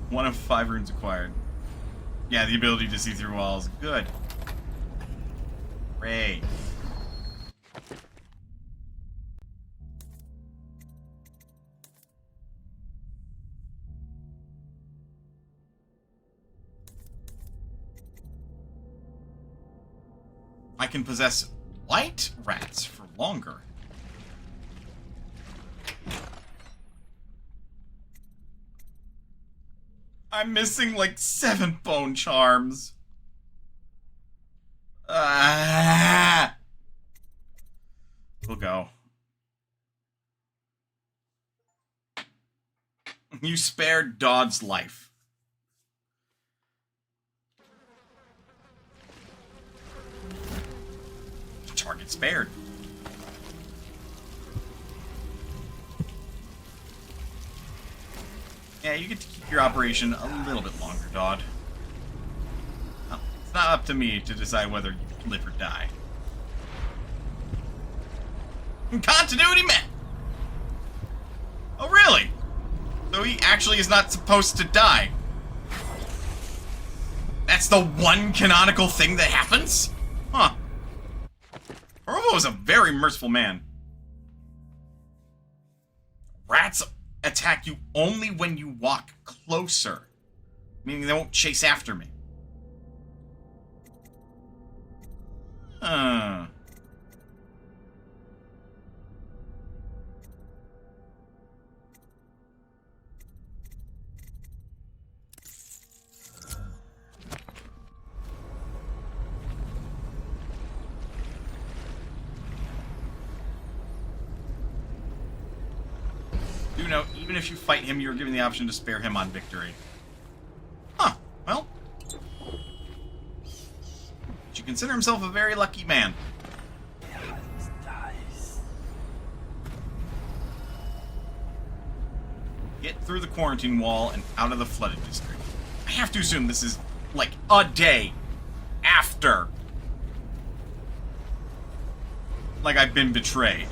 One of 5 runes acquired. Yeah, the ability to see through walls. Good. Great. I can possess white rats for longer. I'm missing like 7 bone charms. We'll go. You spared Dodd's life. Target spared. Yeah, you get to keep your operation a little bit longer, Dodd. Well, it's not up to me to decide whether you live or die. Continuity met! Oh, really? So he actually is not supposed to die. That's the one canonical thing that happens? Huh. Corvo is a very merciful man. Rats attack you only when you walk closer, meaning they won't chase after me. Do note, even if you fight him, you're given the option to spare him on victory. Huh, well. Should consider himself a very lucky man. Get through the quarantine wall and out of the flooded district. I have to assume this is, like, a day after. Like, I've been betrayed.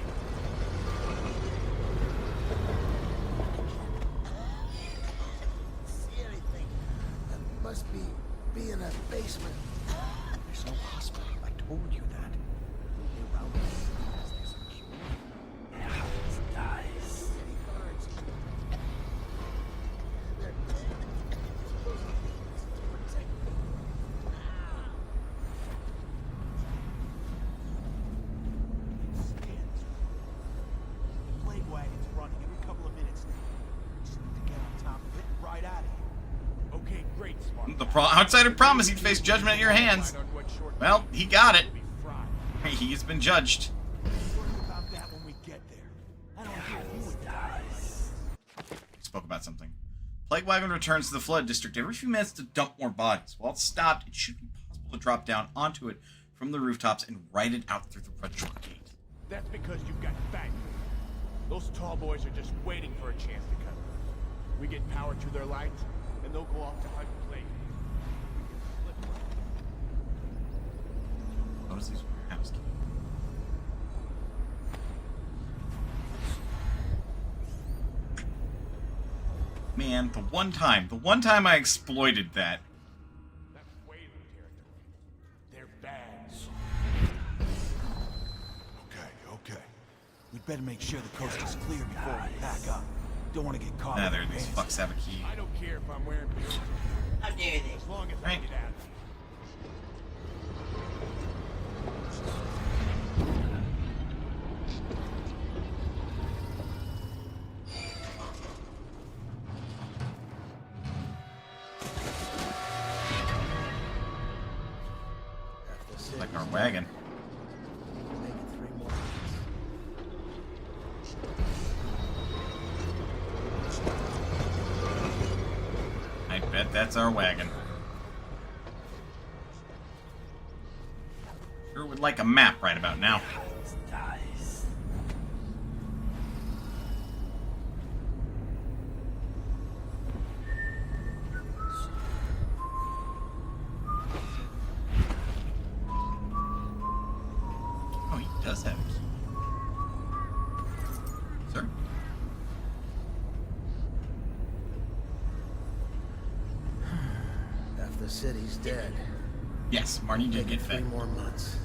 Must be in a basement. There's no hospital. I told you that. Around us, dies. Plague wagon's running every couple of minutes now. Just need to get on top of it and ride out of here. Okay, great, smart. The outsider promised he'd face judgment at your hands. Well, he got it. He's been judged. Worry about that when we get there. spoke about something. Plague Wagon returns to the Flood District every few minutes to dump more bodies. While it's stopped, it should be possible to drop down onto it from the rooftops and ride it out through the Red Shore Gate. That's because you've got faith. Those tall boys are just waiting for a chance to cut. We get power to their lights, and they'll go off to hunt Plague. Notice these warehouses. Man, the one time I exploited that. That's Whaler territory. They're bad. Okay. We'd better make sure the coast is clear before we pack up. Don't want to get caught. There, these fucks have a key. I don't care if I'm wearing boots. How dare they? As long as I get out of here. Like our wagon. I bet that's our wagon. Sure would like a map right about now. Oh, he does have a key. Sir? Half the city's dead. Yes, Marnie did get fed. 3 more months.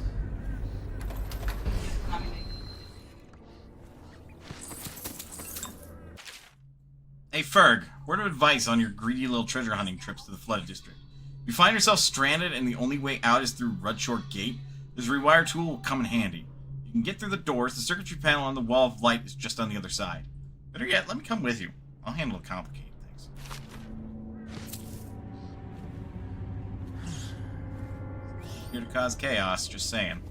Hey Ferg, word of advice on your greedy little treasure hunting trips to the Flood District. If you find yourself stranded and the only way out is through Red Shore Gate, this rewire tool will come in handy. You can get through the doors, the circuitry panel on the wall of light is just on the other side. Better yet, let me come with you. I'll handle the complicated things. Here to cause chaos, just saying.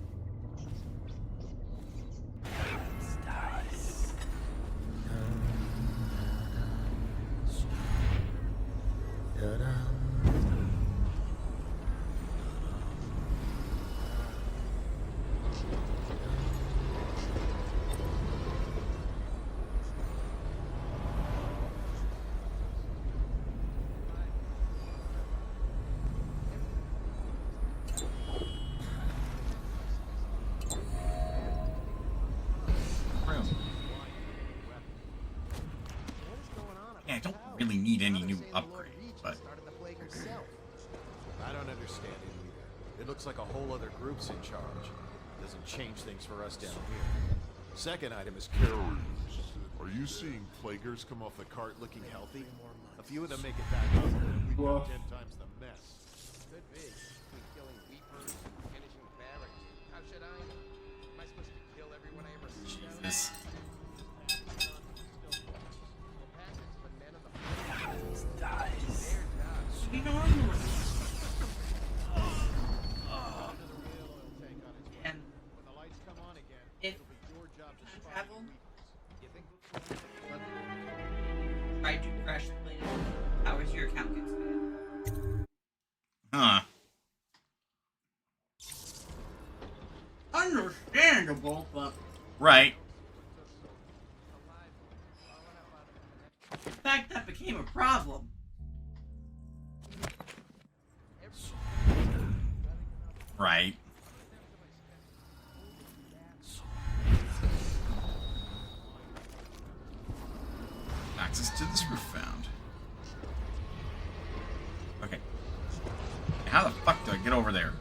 Yeah, I don't really need any new upgrade, but... I don't understand it either. It looks like a whole other group's in charge. Doesn't change things for us down here. Second item is carriers. Are you seeing plaguers come off the cart looking healthy? A few of them make it back up, and we've got 10 times the mess. Could be. Between killing weepers and finishing barracks. How should I know? Am I supposed to kill everyone I ever see? Jesus. And if travel, tried to crash the plane, how is your account gets banned? Huh. Understandable, but Right. in fact, that became a problem. Right. Access to this roof found. Okay. How the fuck do I get over there?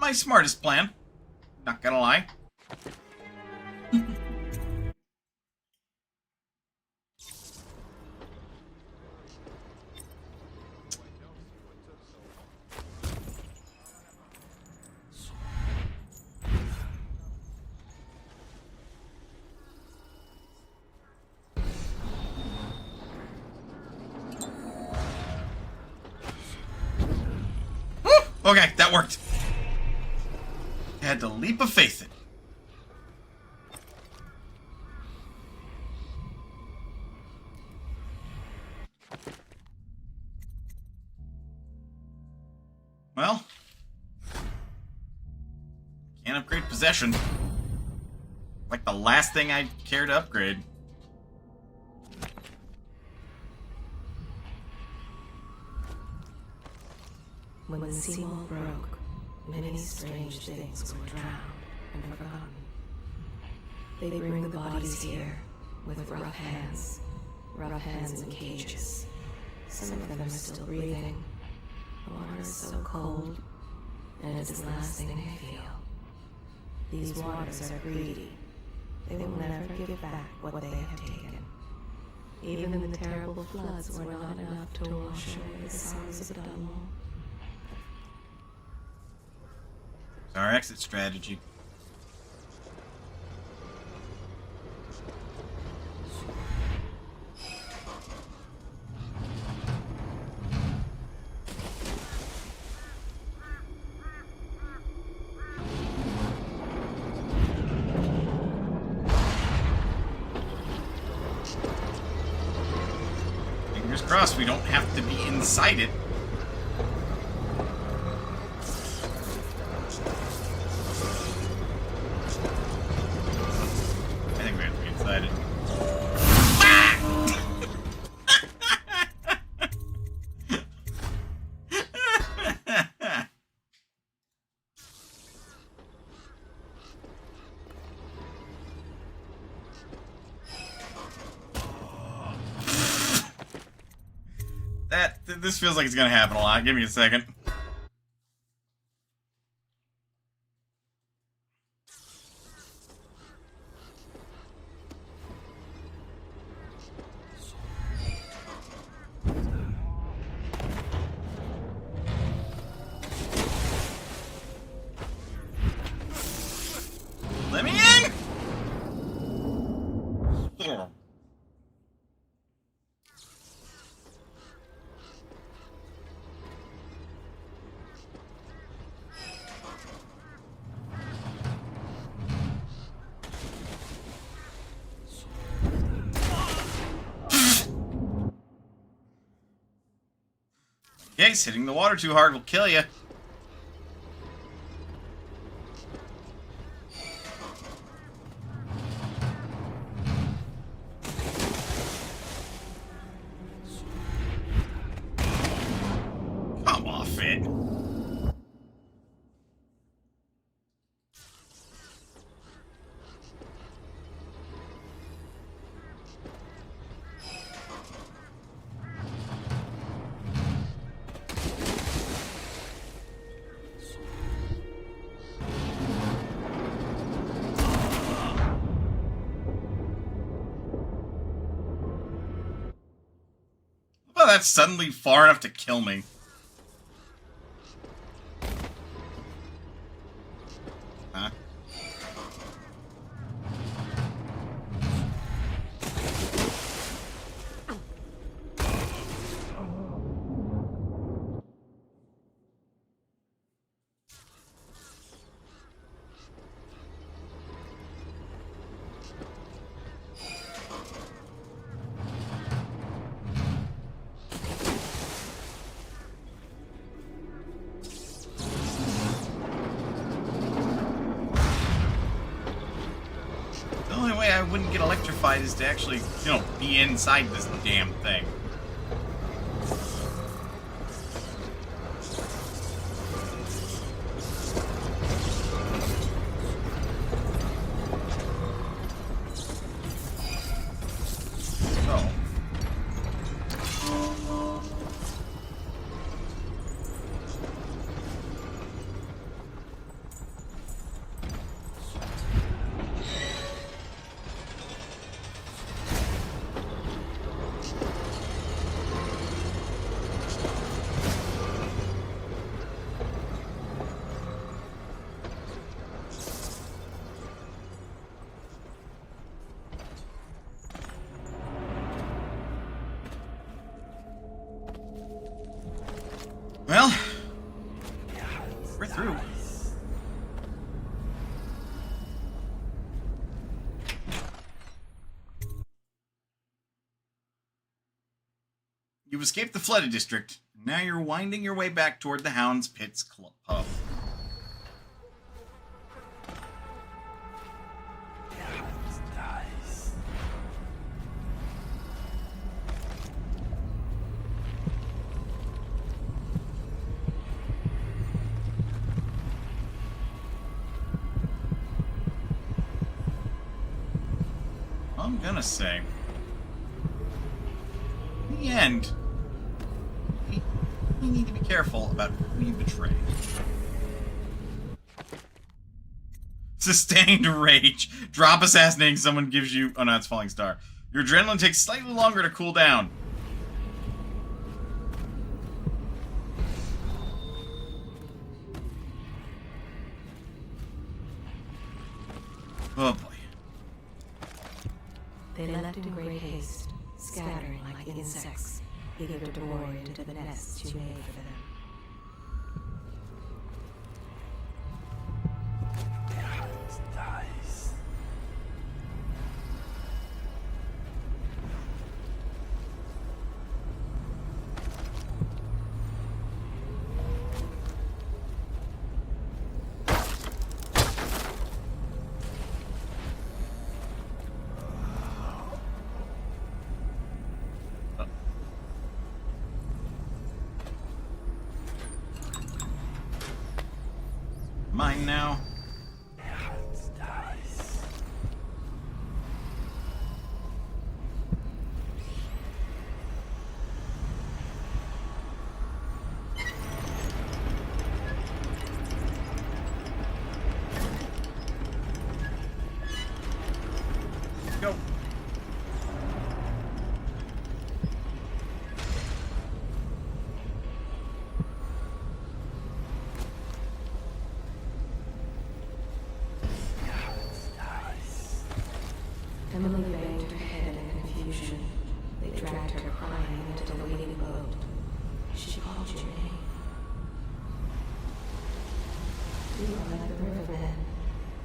My smartest plan. Not gonna lie. Okay, that worked. I had to leap of faith it. Well, can't upgrade possession. Like the last thing I'd care to upgrade. When the seawall broke, many strange things were drowned and forgotten. They bring the bodies here with rough hands in cages. Some of them are still breathing. The water is so cold, and it's the last thing they feel. These waters are greedy. They will never give back what they have taken. Even the terrible floods were not enough to wash away the sorrows of Dunwall. Our exit strategy. Fingers crossed we don't have to be inside it. This feels like it's gonna happen a lot. Give me a second. Let me in! Oh. Yes, hitting the water too hard will kill you. Come off it. Well, that's suddenly far enough to kill me. Huh? The only way I wouldn't get electrified is to actually, be inside this damn thing. Well, You escaped the flooded district. Now you're winding your way back toward the Hound's Pit's pub. I'm gonna say, in the end, we need to be careful about who you betray. Sustained rage. Drop assassinating someone gives you... Oh no, it's Falling Star. Your adrenaline takes slightly longer to cool down. Oh boy. They left in great haste, scattering like insects, eager to bore into the nests you made for them. Mine now. Go. Emily banged her head in confusion. They dragged her crying into the waiting boat. She called your name. We are like the rivermen.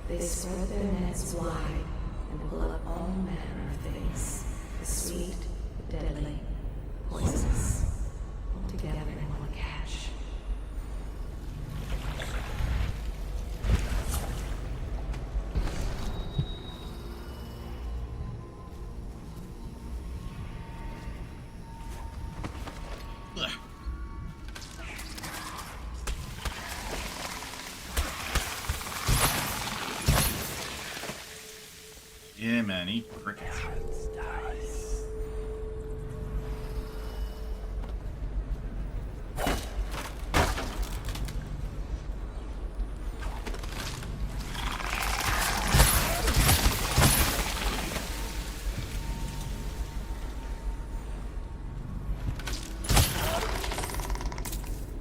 They spread their nets wide and pull up all manner of things. The sweet, the deadly, poisonous, all together in one catch. Yeah, man, eat crickets.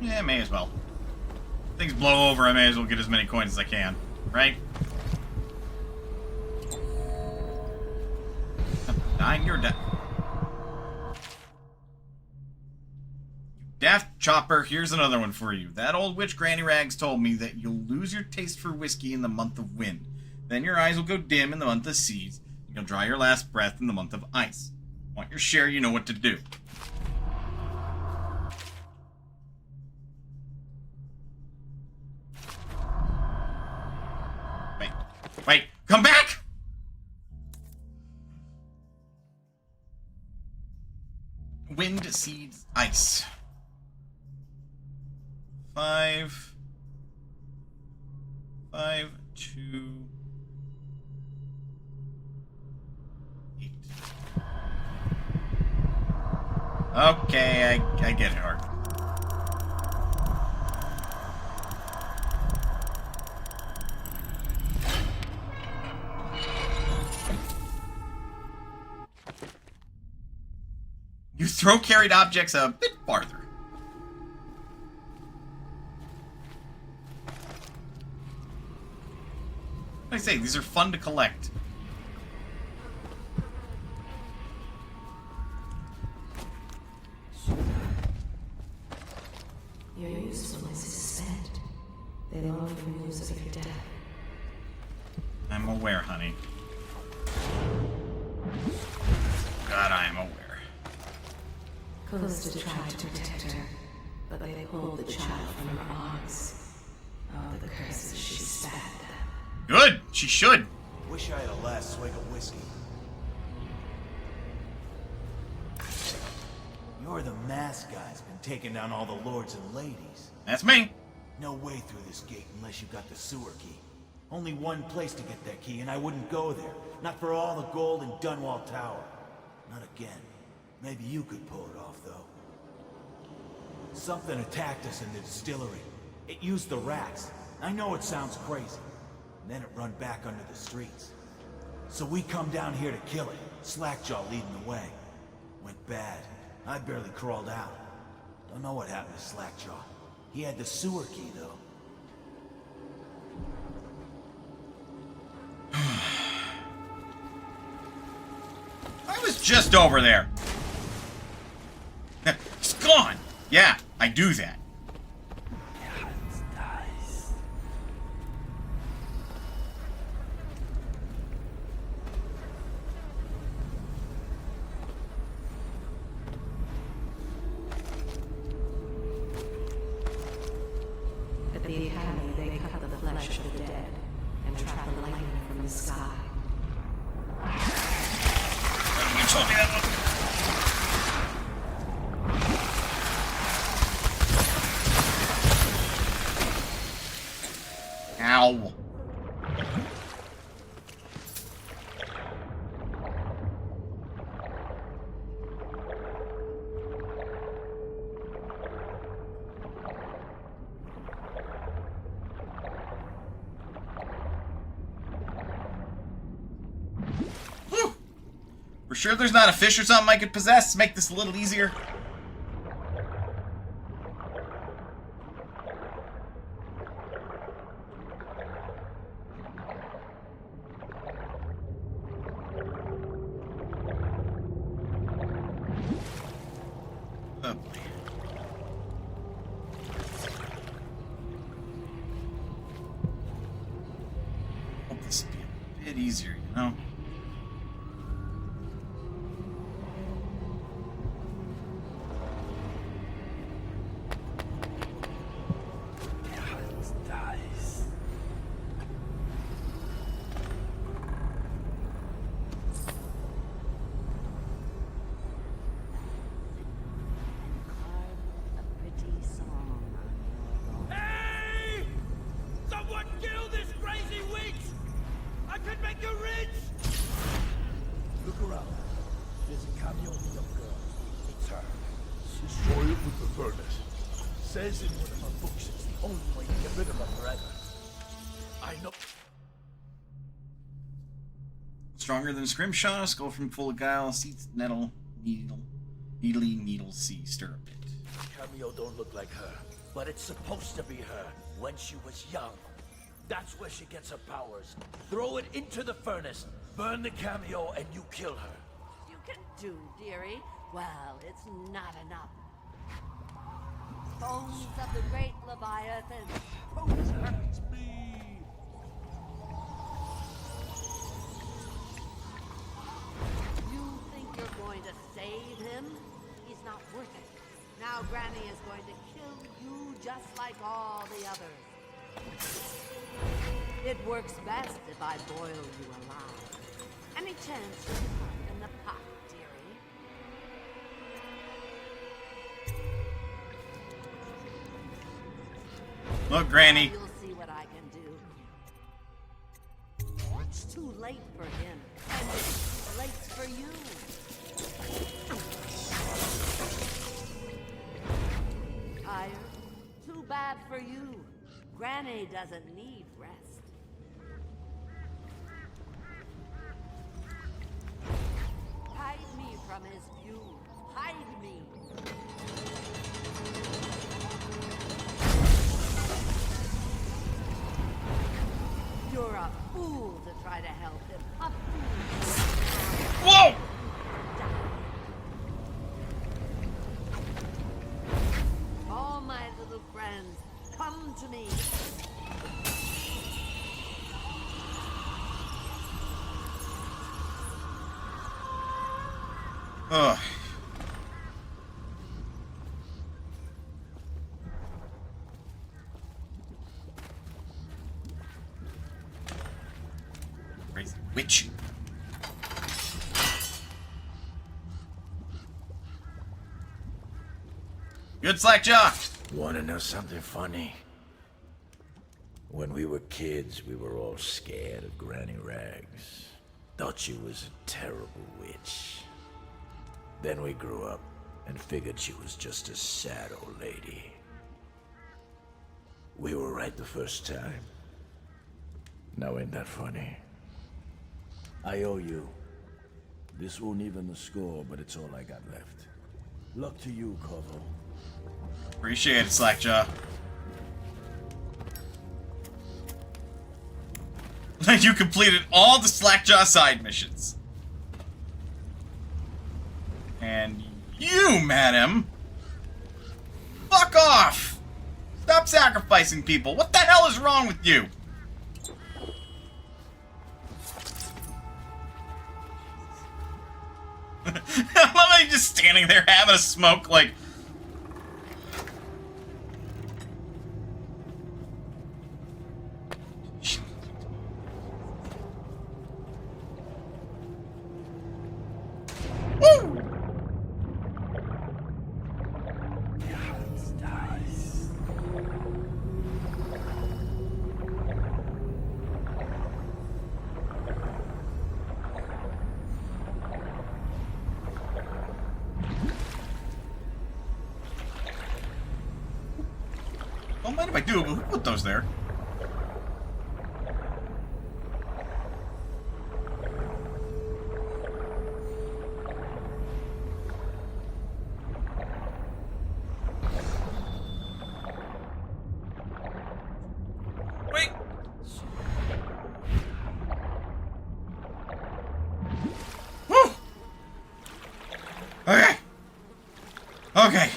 Yeah, may as well. Things blow over, I may as well get as many coins as I can, right? Dying, you're dead. Daft Chopper, here's another one for you. That old witch Granny Rags told me that you'll lose your taste for whiskey in the month of wind. Then your eyes will go dim in the month of seas. And you'll draw your last breath in the month of ice. Want your share, you know what to do. Wait, come back! Wind, seeds, ice. 5, 2, 8. Okay, I get it, Hard. You throw carried objects a bit farther. Like I say, these are fun to collect. Your usefulness is spent. They long for news of your death. I'm aware, honey. God, I am aware. Callista tried to protect her, but they pulled the child from her arms. Oh, the curses she spat at them. Good. She should. Wish I had a last swig of whiskey. You're the masked guy's been taking down all the lords and ladies. That's me. No way through this gate unless you got the sewer key. Only one place to get that key, and I wouldn't go there. Not for all the gold in Dunwall Tower. Not again. Maybe you could pull it off, though. Something attacked us in the distillery. It used the rats. I know it sounds crazy. And then it run back under the streets. So we come down here to kill it. Slackjaw leading the way. Went bad. I barely crawled out. Don't know what happened to Slackjaw. He had the sewer key, though. I was just over there. It's gone. Yeah, I do that. At the Academy, they cut the flesh of the dead and trap the lightning from the sky. You told me that one. Ow. Whew. We're sure there's not a fish or something I could possess? Make this a little easier. Oh boy. Hope this will be a bit easier, you know? Hey! Someone kill this crazy witch! I could make you rich! Look around. There's a cameo of a young girl. It's her. Destroy it with the furnace. Says in one of her books it's the only way to get rid of her forever. I know. Stronger than Scrimshaw, skull from full of guile, seats nettle, needle, sea, stir a bit. Cameo don't look like her, but it's supposed to be her when she was young. That's where she gets her powers. Throw it into the furnace, burn the cameo, and you kill her. You can do, dearie. Well, it's not enough. Bones of the great Leviathan. Protect me. You think you're going to save him? He's not worth it. Now Granny is going to kill you just like all the others. It works best if I boil you alive. Any chance you find in the pot, dearie? Look, Granny. You'll see what I can do. It's too late for him, and it's too late for you. Tired? Too bad for you. Granny doesn't need rest. Hide me from his view. Hide me. You're a fool to try to help him. A fool. Whoa! All my little friends, come to me. Ugh. Witch. Good Slackjaw. Wanna know something funny? When we were kids, we were all scared of Granny Rags. Thought she was a terrible witch. Then we grew up and figured she was just a sad old lady. We were right the first time. Now ain't that funny? I owe you. This won't even the score, but it's all I got left. Luck to you, Corvo. Appreciate it, Slackjaw. You completed all the Slackjaw side missions. And you, madam, fuck off! Stop sacrificing people. What the hell is wrong with you? I love how you're just standing there having a smoke like... Don't mind if I do, but who put those there? Wait! Woo! Okay! Okay!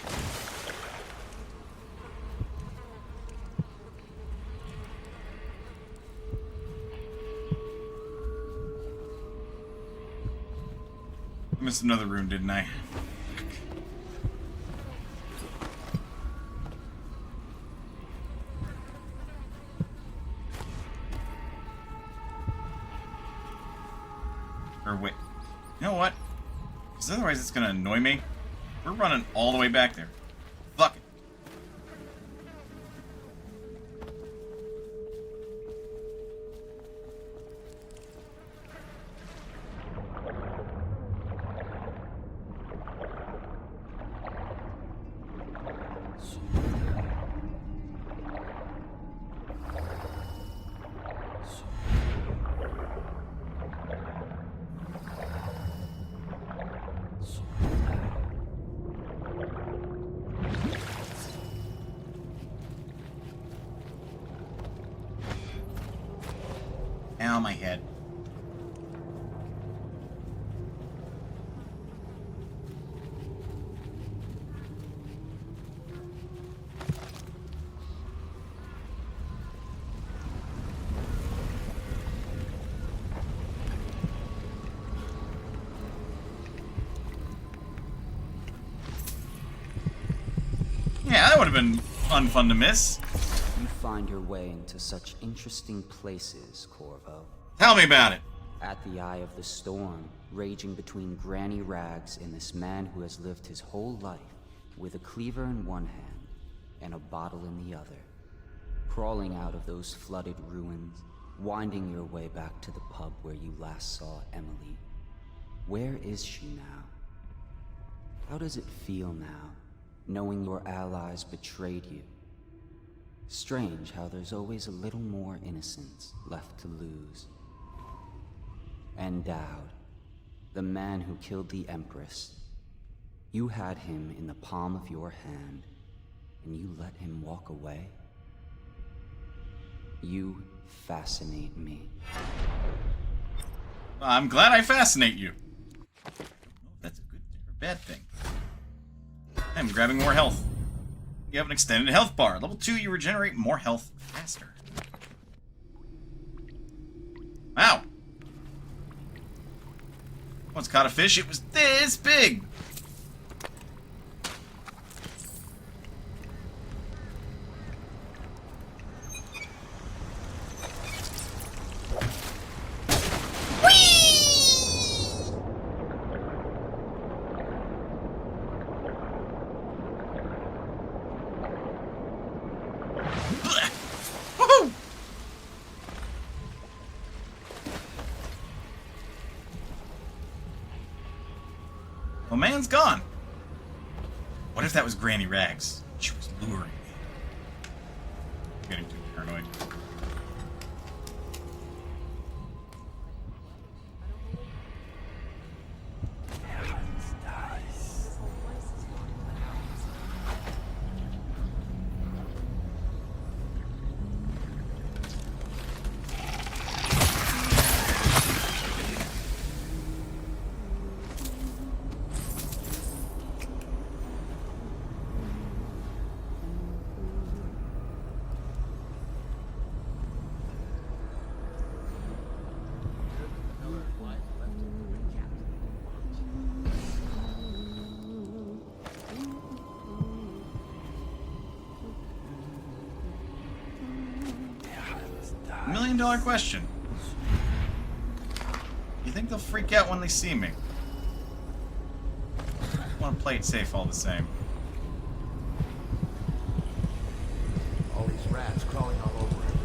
Missed another rune, didn't I? Or wait. You know what? Because otherwise it's gonna annoy me. We're running all the way back there. Fuck it. Ow, my head. Yeah, that would have been unfun to miss. You find your way into such interesting places, Corvo. Tell me about it. At the eye of the storm, raging between Granny Rags and this man who has lived his whole life with a cleaver in one hand and a bottle in the other. Crawling out of those flooded ruins, winding your way back to the pub where you last saw Emily. Where is she now? How does it feel now, knowing your allies betrayed you? Strange how there's always a little more innocence left to lose. And Dowd, the man who killed the Empress. You had him in the palm of your hand, and you let him walk away? You fascinate me. I'm glad I fascinate you. Oh, that's a good or bad thing. I'm grabbing more health. You have an extended health bar. Level 2, you regenerate more health faster. Wow. Once caught a fish, it was this big. Whee! man's gone. What if that was Granny Rags? She was luring me. I'm getting too paranoid. $1 million question. You think they'll freak out when they see me? I want to play it safe all the same. All these rats crawling all over him.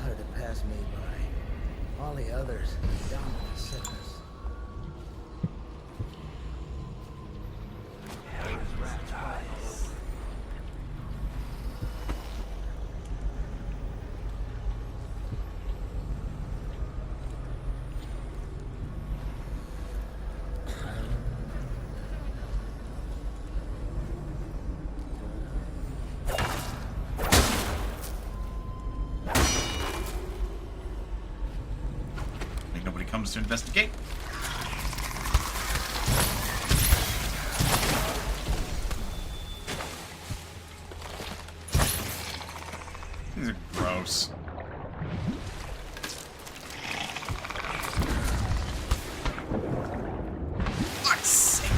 How did it pass me by? All the others down with the sickness. Nobody comes to investigate. These are gross. Fuck's sake.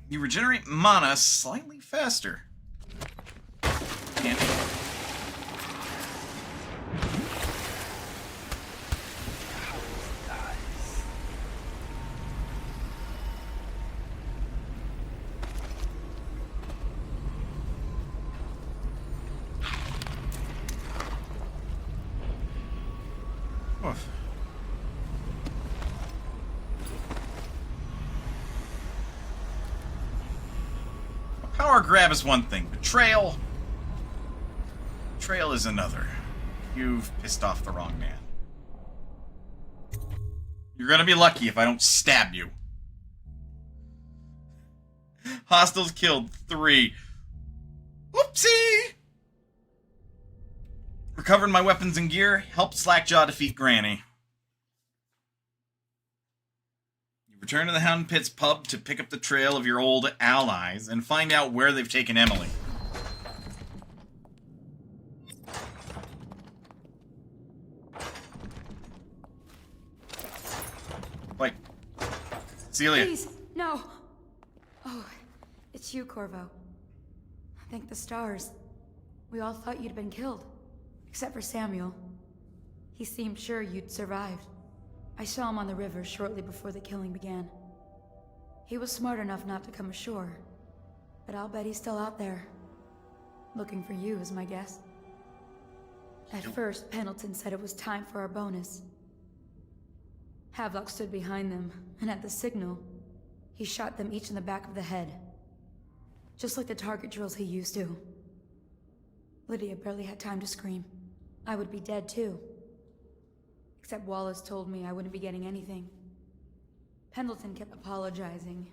You regenerate mana slightly faster. Handy. Oof. Power grab is one thing. Betrayal is another. You've pissed off the wrong man. You're gonna be lucky if I don't stab you. Hostiles killed 3. Whoopsie! Recovered my weapons and gear. Helped Slackjaw defeat Granny. Return to the Hound Pit's pub to pick up the trail of your old allies and find out where they've taken Emily. Wait. Celia. Please, no. Oh, it's you, Corvo. Thank the stars. We all thought you'd been killed. Except for Samuel. He seemed sure you'd survived. I saw him on the river shortly before the killing began. He was smart enough not to come ashore, but I'll bet he's still out there. Looking for you is my guess. At first, Pendleton said it was time for our bonus. Havelock stood behind them, and at the signal, he shot them each in the back of the head. Just like the target drills he used to. Lydia barely had time to scream. I would be dead too. Except Wallace told me I wouldn't be getting anything. Pendleton kept apologizing,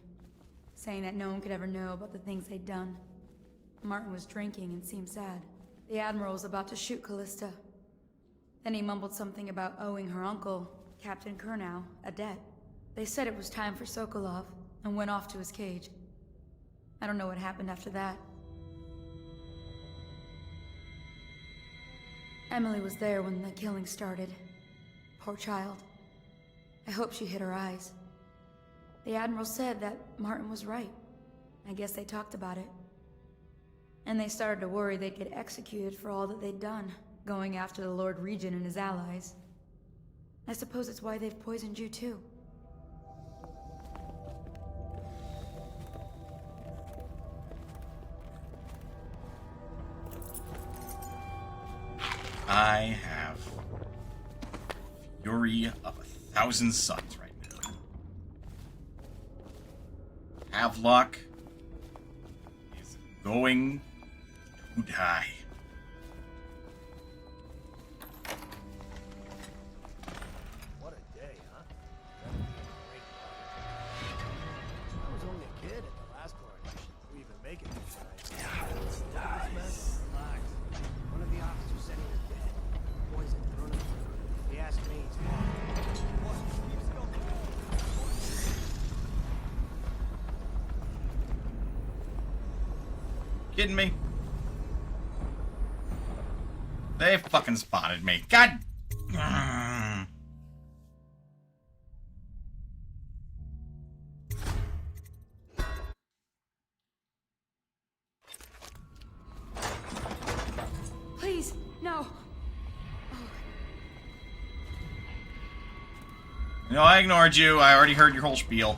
saying that no one could ever know about the things they'd done. Martin was drinking and seemed sad. The Admiral was about to shoot Callista. Then he mumbled something about owing her uncle, Captain Kurnow, a debt. They said it was time for Sokolov, and went off to his cage. I don't know what happened after that. Emily was there when the killing started. Poor child. I hope she hid her eyes. The Admiral said that Martin was right. I guess they talked about it. And they started to worry they'd get executed for all that they'd done, going after the Lord Regent and his allies. I suppose it's why they've poisoned you too. I have fury of 1,000 suns right now. Havelock is going to die. What a day, huh? I was only a kid at the last coronation. We even make it this night. Look at this mess. Relax. One of the officers said he was dead. Poison thrown in the food. He asked me, he's fine. What? Keep still. Kidding me? They fucking spotted me. God. Please, no. No, I ignored you. I already heard your whole spiel.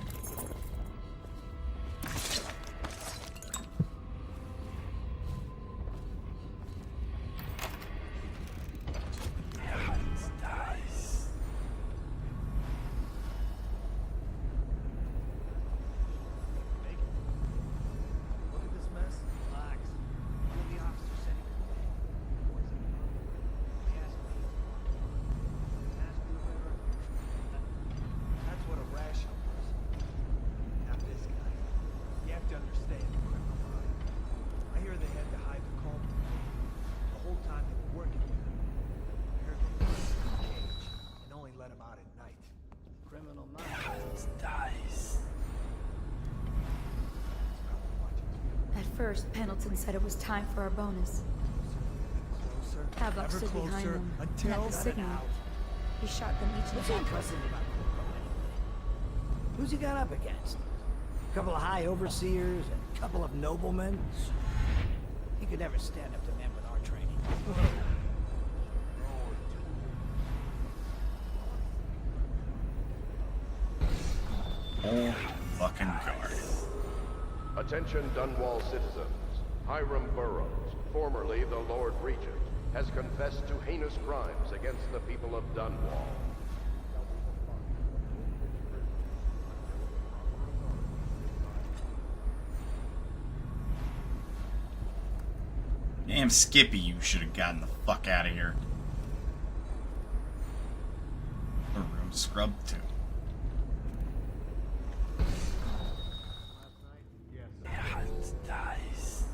Look at this mess. Relax. One of the officers said he was dead. Poison thrown in the food. He asked me, he's fine. Asked you to live. That's what a rational person is. Not this guy. You have to understand the criminal mind. I hear they had to hide the culprit. The whole time they were working with him. I heard they put him in a cage and only let him out at night. Criminal mind dies. At first, Pendleton said it was time for our bonus. Closer. Havelock Ever stood behind closer them, and until at the signal, he shot them each in What's the back. impressive about Corvo anyway? Who's he got up against? A couple of high overseers and a couple of noblemen? He could never stand up to men with our training. Oh, fucking guard. Attention Dunwall citizens. Hiram Burroughs, formerly the Lord Regent, has confessed to heinous crimes against the people of Dunwall. Damn Skippy, you should have gotten the fuck out of here. The room scrubbed too. Dies.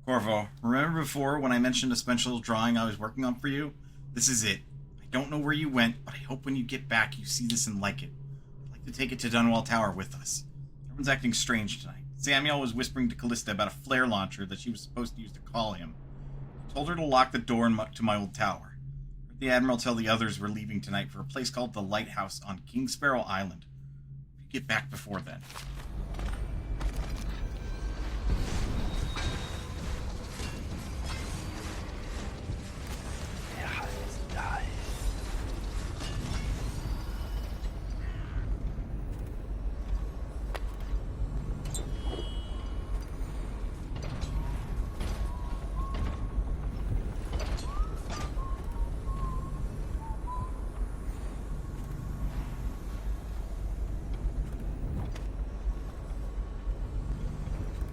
Corvo, remember before when I mentioned a special drawing I was working on for you? This is it. I don't know where you went, but I hope when you get back you see this and like it. I'd like to take it to Dunwall Tower with us. Everyone's acting strange tonight. Samuel was whispering to Callista about a flare launcher that she was supposed to use to call him. I told her to lock the door to my old tower. I heard the Admiral tell the others we're leaving tonight for a place called the Lighthouse on King Sparrow Island. If you get back before then.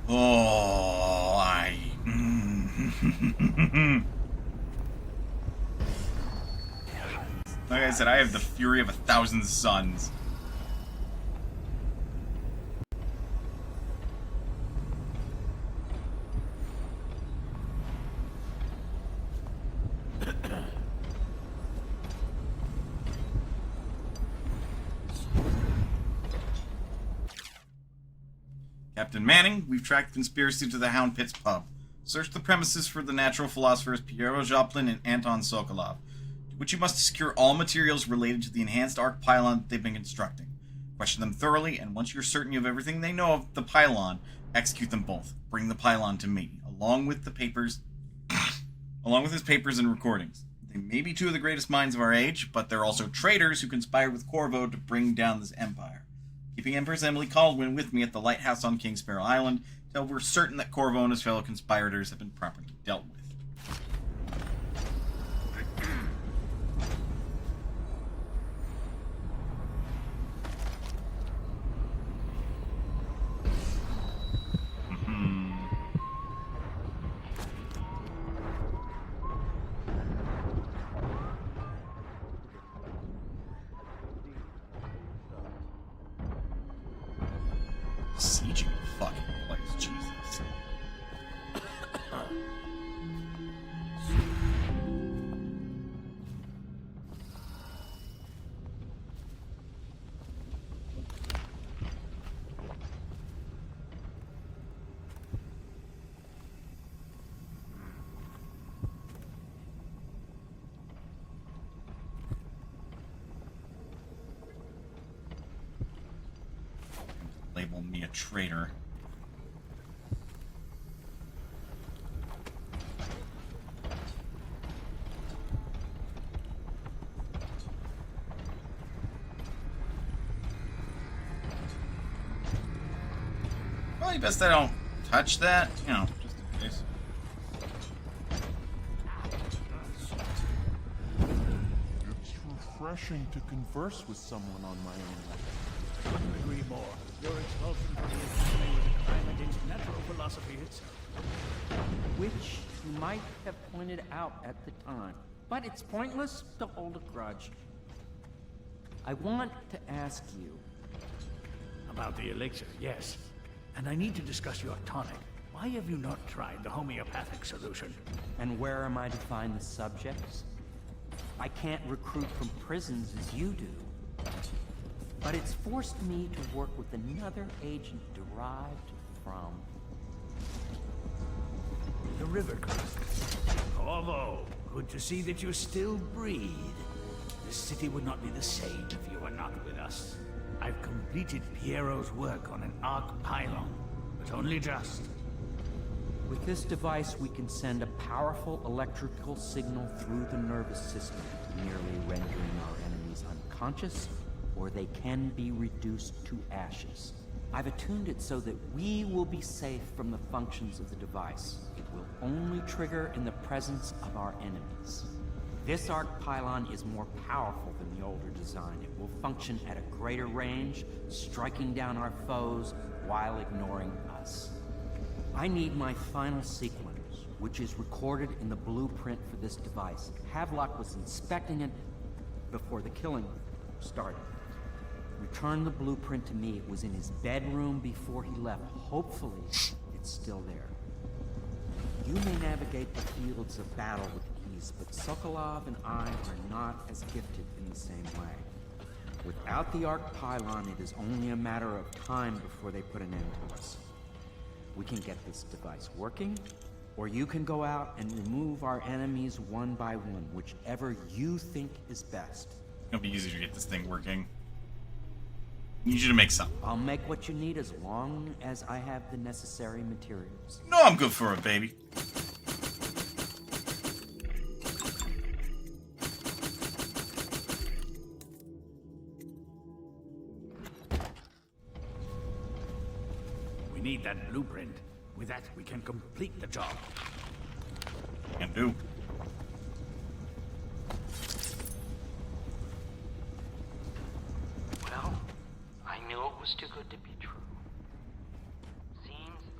Oh, like I said, I have the fury of 1,000 suns. Captain Manning, we've tracked the conspiracy to the Hound Pit's pub. Search the premises for the natural philosophers Piero Joplin and Anton Sokolov, to which you must secure all materials related to the enhanced arc pylon that they've been constructing. Question them thoroughly, and once you're certain you have everything they know of the pylon, execute them both. Bring the pylon to me, along with his papers and recordings. They may be two of the greatest minds of our age, but they're also traitors who conspired with Corvo to bring down this empire. Keeping Empress Emily Caldwin with me at the lighthouse on King Sparrow Island until we're certain that Corvo and his fellow conspirators have been properly dealt with. Sieging the fucking place, Jesus. Label me a traitor. Probably best I don't touch that, you know, just in case. It's refreshing to converse with someone on my own level. Couldn't agree more. Your expulsion from the academy was a crime against natural philosophy itself. Which you might have pointed out at the time. But it's pointless to hold a grudge. I want to ask you. About the elixir, yes. And I need to discuss your tonic. Why have you not tried the homeopathic solution? And where am I to find the subjects? I can't recruit from prisons as you do. But it's forced me to work with another agent derived from... the river crest. Corvo, good to see that you still breathe. This city would not be the same if you were not with us. I've completed Piero's work on an arc pylon, but only just. With this device, we can send a powerful electrical signal through the nervous system, nearly rendering our enemies unconscious, or they can be reduced to ashes. I've attuned it so that we will be safe from the functions of the device. It will only trigger in the presence of our enemies. This arc pylon is more powerful than the older design. It will function at a greater range, striking down our foes while ignoring us. I need my final sequence, which is recorded in the blueprint for this device. Havelock was inspecting it before the killing started. Return the blueprint to me. It was in his bedroom before he left. Hopefully, it's still there. You may navigate the fields of battle with ease, but Sokolov and I are not as gifted in the same way. Without the arc pylon, it is only a matter of time before they put an end to us. We can get this device working, or you can go out and remove our enemies one by one, whichever you think is best. It'll be easier to get this thing working. I need you to make something. I'll make what you need as long as I have the necessary materials. No, I'm good for it, baby. We need that blueprint. With that, we can complete the job. Can do. Well, I knew it was too good to be true. Seems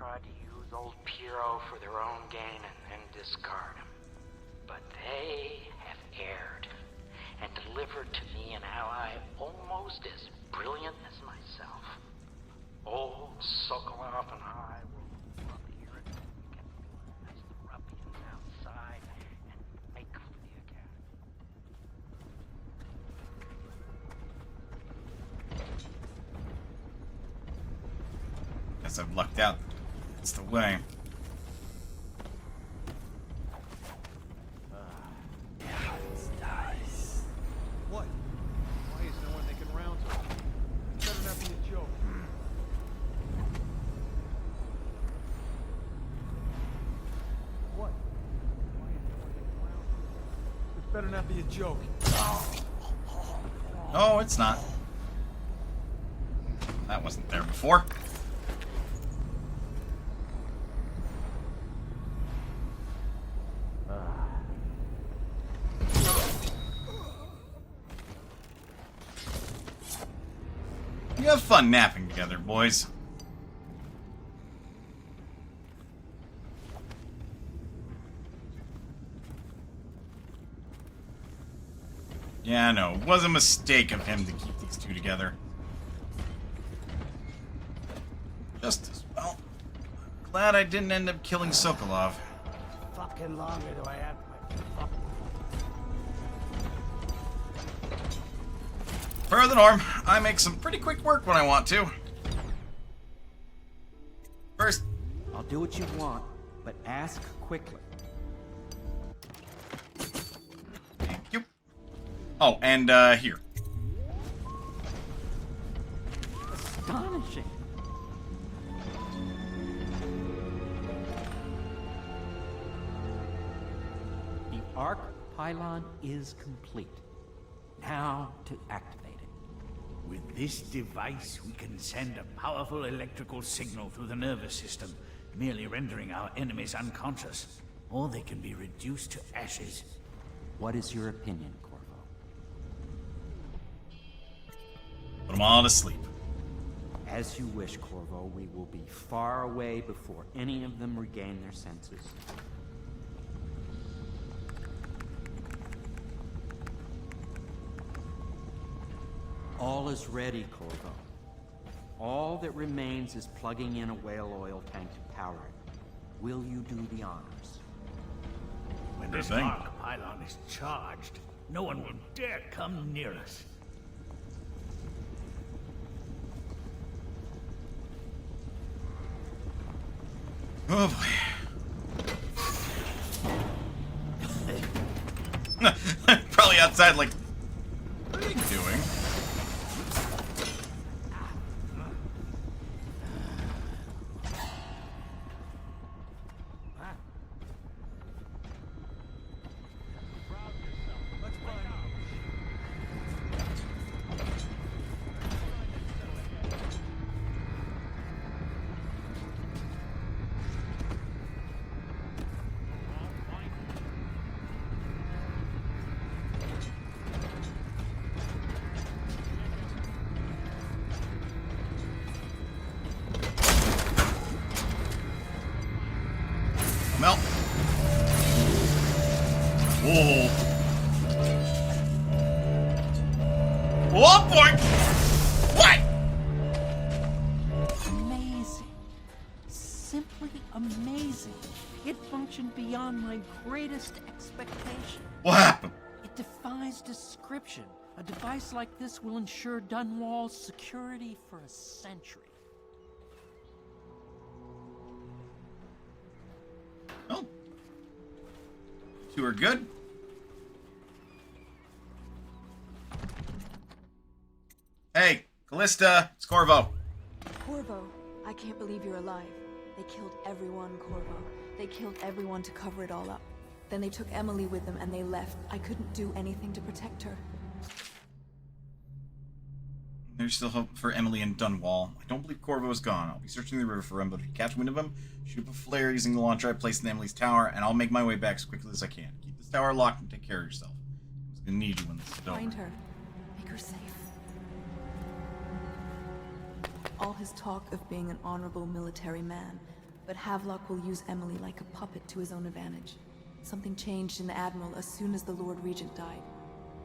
tried to use old Piero for their own gain and then discard him. But they have erred and delivered to me an ally almost as brilliant as myself. Old Sokolov and I will come here and get as the ruffians outside and make for the academy. Guess I've lucked out. That's the way. What? Why is no one making rounds of it? It better not be a joke. What? Why is no one making rounds of it? This better not be a joke. Oh, it's not. That wasn't there before. You have fun napping together, boys. Yeah, I know. It was a mistake of him to keep these two together. Just as well. Glad I didn't end up killing Sokolov. Fucking longer do I have my Per the norm, I make some pretty quick work when I want to. First, I'll do what you want, but ask quickly. thank you. Oh, and here. Astonishing. The arc pylon is complete. Now to activate it. With this device, we can send a powerful electrical signal through the nervous system, merely rendering our enemies unconscious, or they can be reduced to ashes. What is your opinion, Corvo? Put them all to sleep. As you wish, Corvo. We will be far away before any of them regain their senses. All is ready, Corvo. All that remains is plugging in a whale oil tank to power it. Will you do the honors? When this arc pylon is charged, no one will dare come near us. Oh boy. Probably outside like, what are you doing? Melt. Whoa. Oh boy! What? Amazing. Simply amazing. It functioned beyond my greatest expectation. What happened? It defies description. A device like this will ensure Dunwall's security for a century. Oh. Two are good. Hey, Callista, it's Corvo. Corvo, I can't believe you're alive. They killed everyone, Corvo. They killed everyone to cover it all up. Then they took Emily with them and they left. I couldn't do anything to protect her. There's still hope for Emily and Dunwall. I don't believe Corvo is gone. I'll be searching the river for him, but if you catch wind of him, shoot up a flare using the launcher I placed in Emily's tower, and I'll make my way back as quickly as I can. Keep this tower locked and take care of yourself. I'm gonna need you when this is over. Find her. Make her safe. All his talk of being an honorable military man, But Havelock will use Emily like a puppet to his own advantage. Something changed in the Admiral as soon as the Lord Regent died.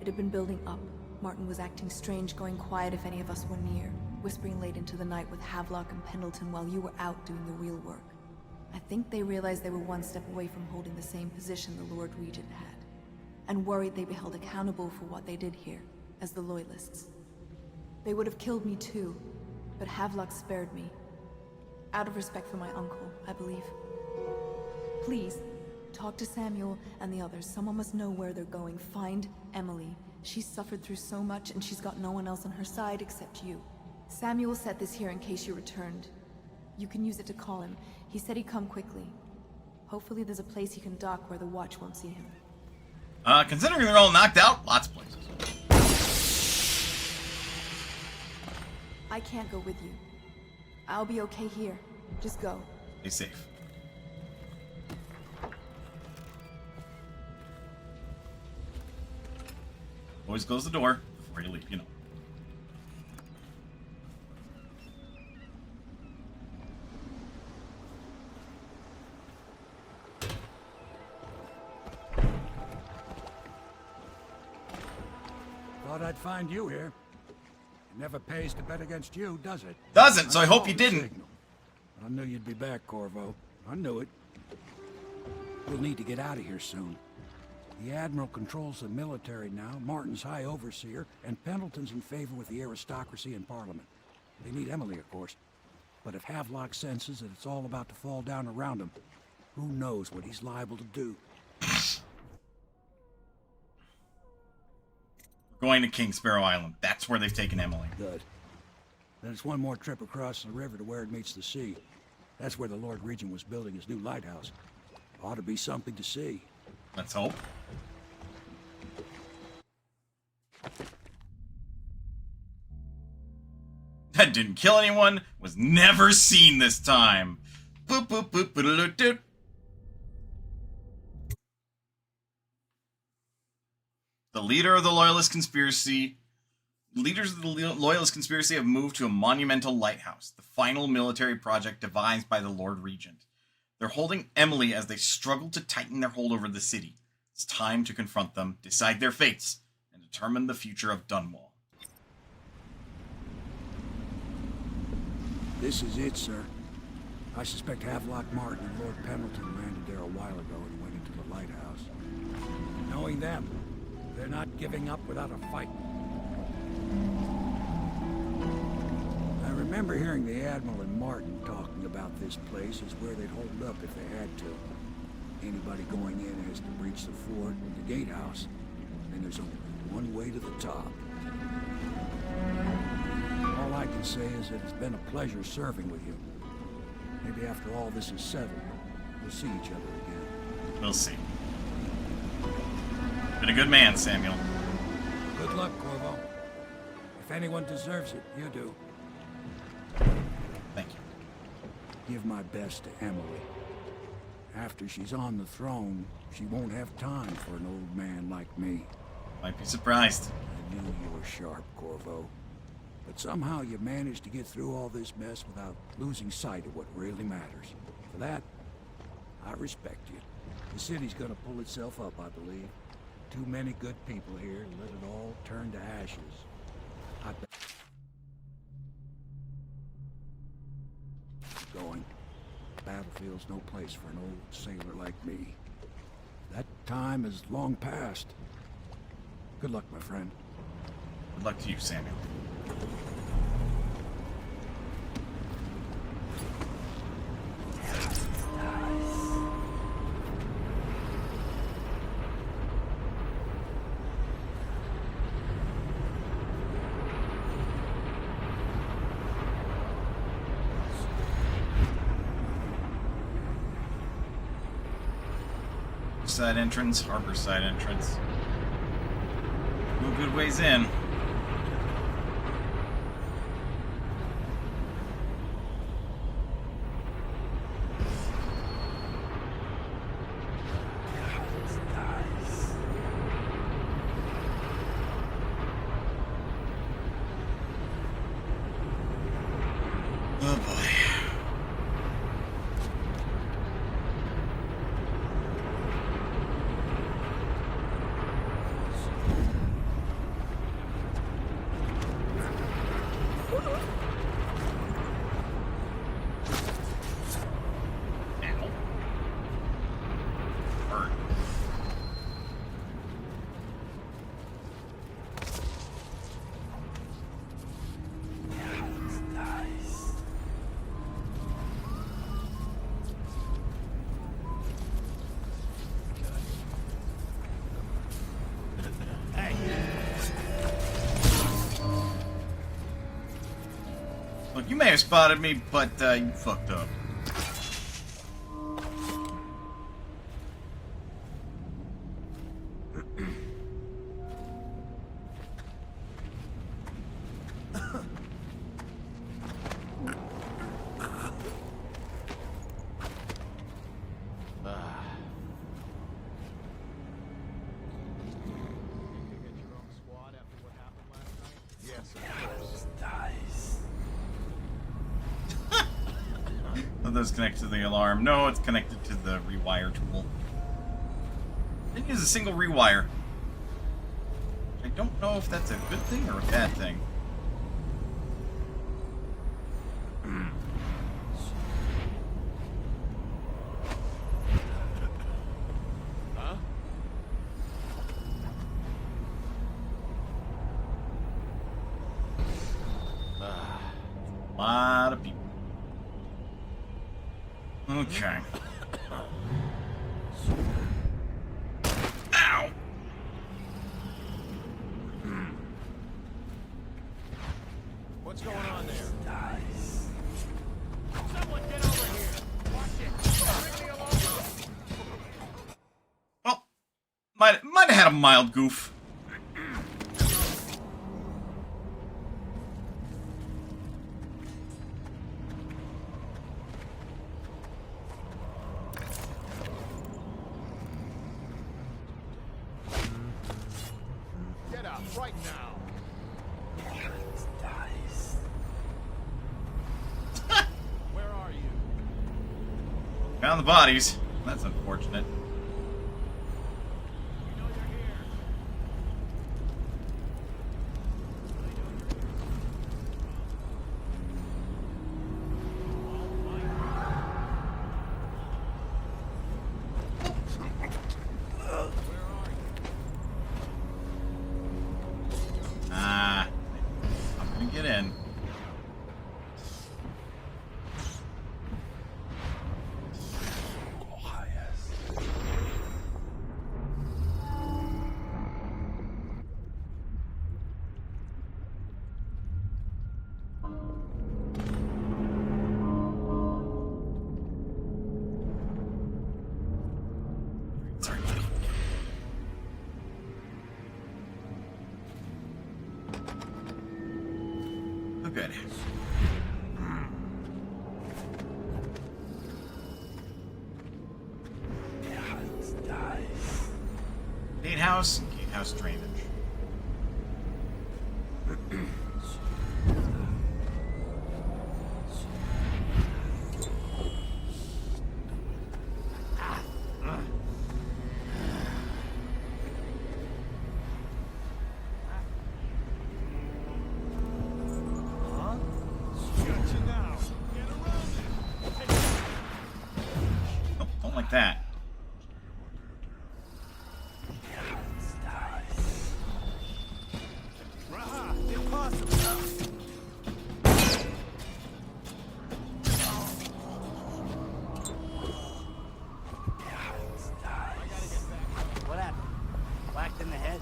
It had been building up. Martin was acting strange, going quiet if any of us were near, whispering late into the night with Havelock and Pendleton while you were out doing the real work. I think they realized they were one step away from holding the same position the Lord Regent had, and worried they'd be held accountable for what they did here, as the Loyalists. They would have killed me too, but Havelock spared me. Out of respect for my uncle, I believe. Please, talk to Samuel and the others. Someone must know where they're going. Find Emily. She's suffered through so much, and she's got no one else on her side except you. Samuel set this here in case you returned. You can use it to call him. He said he'd come quickly. Hopefully there's a place he can dock where the watch won't see him. Considering they're all knocked out, lots of places. I can't go with you. I'll be okay here. Just go. Stay safe. Always close the door before you leave, you know. Thought I'd find you here. It never pays to bet against you, does it? Doesn't, so I hope you didn't. Signal. I knew you'd be back, Corvo. I knew it. We'll need to get out of here soon. The Admiral controls the military now, Martin's High Overseer, and Pendleton's in favor with the aristocracy and Parliament. They need Emily, of course. But if Havelock senses that it's all about to fall down around him, who knows what he's liable to do? We're going to King Sparrow Island. That's where they've taken Emily. Good. Then it's one more trip across the river to where it meets the sea. That's where the Lord Regent was building his new lighthouse. Ought to be something to see. Let's hope. That didn't kill anyone. Was never seen this time. Boop boop boop boop doot. The leader of the Loyalist conspiracy. Leaders of the Loyalist conspiracy have moved to a monumental lighthouse, the final military project devised by the Lord Regent. They're holding Emily as they struggle to tighten their hold over the city. It's time to confront them, decide their fates, and determine the future of Dunwall. This is it, sir. I suspect Havelock Martin and Lord Pendleton landed there a while ago and went into the lighthouse. Knowing them, they're not giving up without a fight. I remember hearing the Admiral and Martin talking about this place as where they'd hold up if they had to. Anybody going in has to breach the fort or the gatehouse, and there's only one way to the top. All I can say is that it's been a pleasure serving with you. Maybe after all this is settled, we'll see each other again. We'll see. Been a good man, Samuel. Good luck, Corvo. If anyone deserves it, you do. Thank you. Give my best to Emily. After she's on the throne, she won't have time for an old man like me. Might be surprised. I knew you were sharp, Corvo. But somehow you managed to get through all this mess without losing sight of what really matters. For that, I respect you. The city's gonna pull itself up, I believe. Too many good people here to let it all turn to ashes. I bet... Going. Battlefield's no place for an old sailor like me. That time is long past. Good luck, my friend. Good luck to you, Samuel. Side entrance, harbor side entrance. No good ways in. Oh boy. have spotted me, but you fucked up. That's connected to the alarm. No, it's connected to the rewire tool. Didn't use a single rewire. I don't know if that's a good thing or a bad thing. Huh? A lot of people. Okay. Ow! What's going on there? Someone get over here! Watch it! Bring the alarm! Well, might have had a mild goof. Right now. Where are you? Found the bodies. That's unfortunate. Good. Gatehouse and gatehouse drainage. Like that. What happened? Whacked in the head?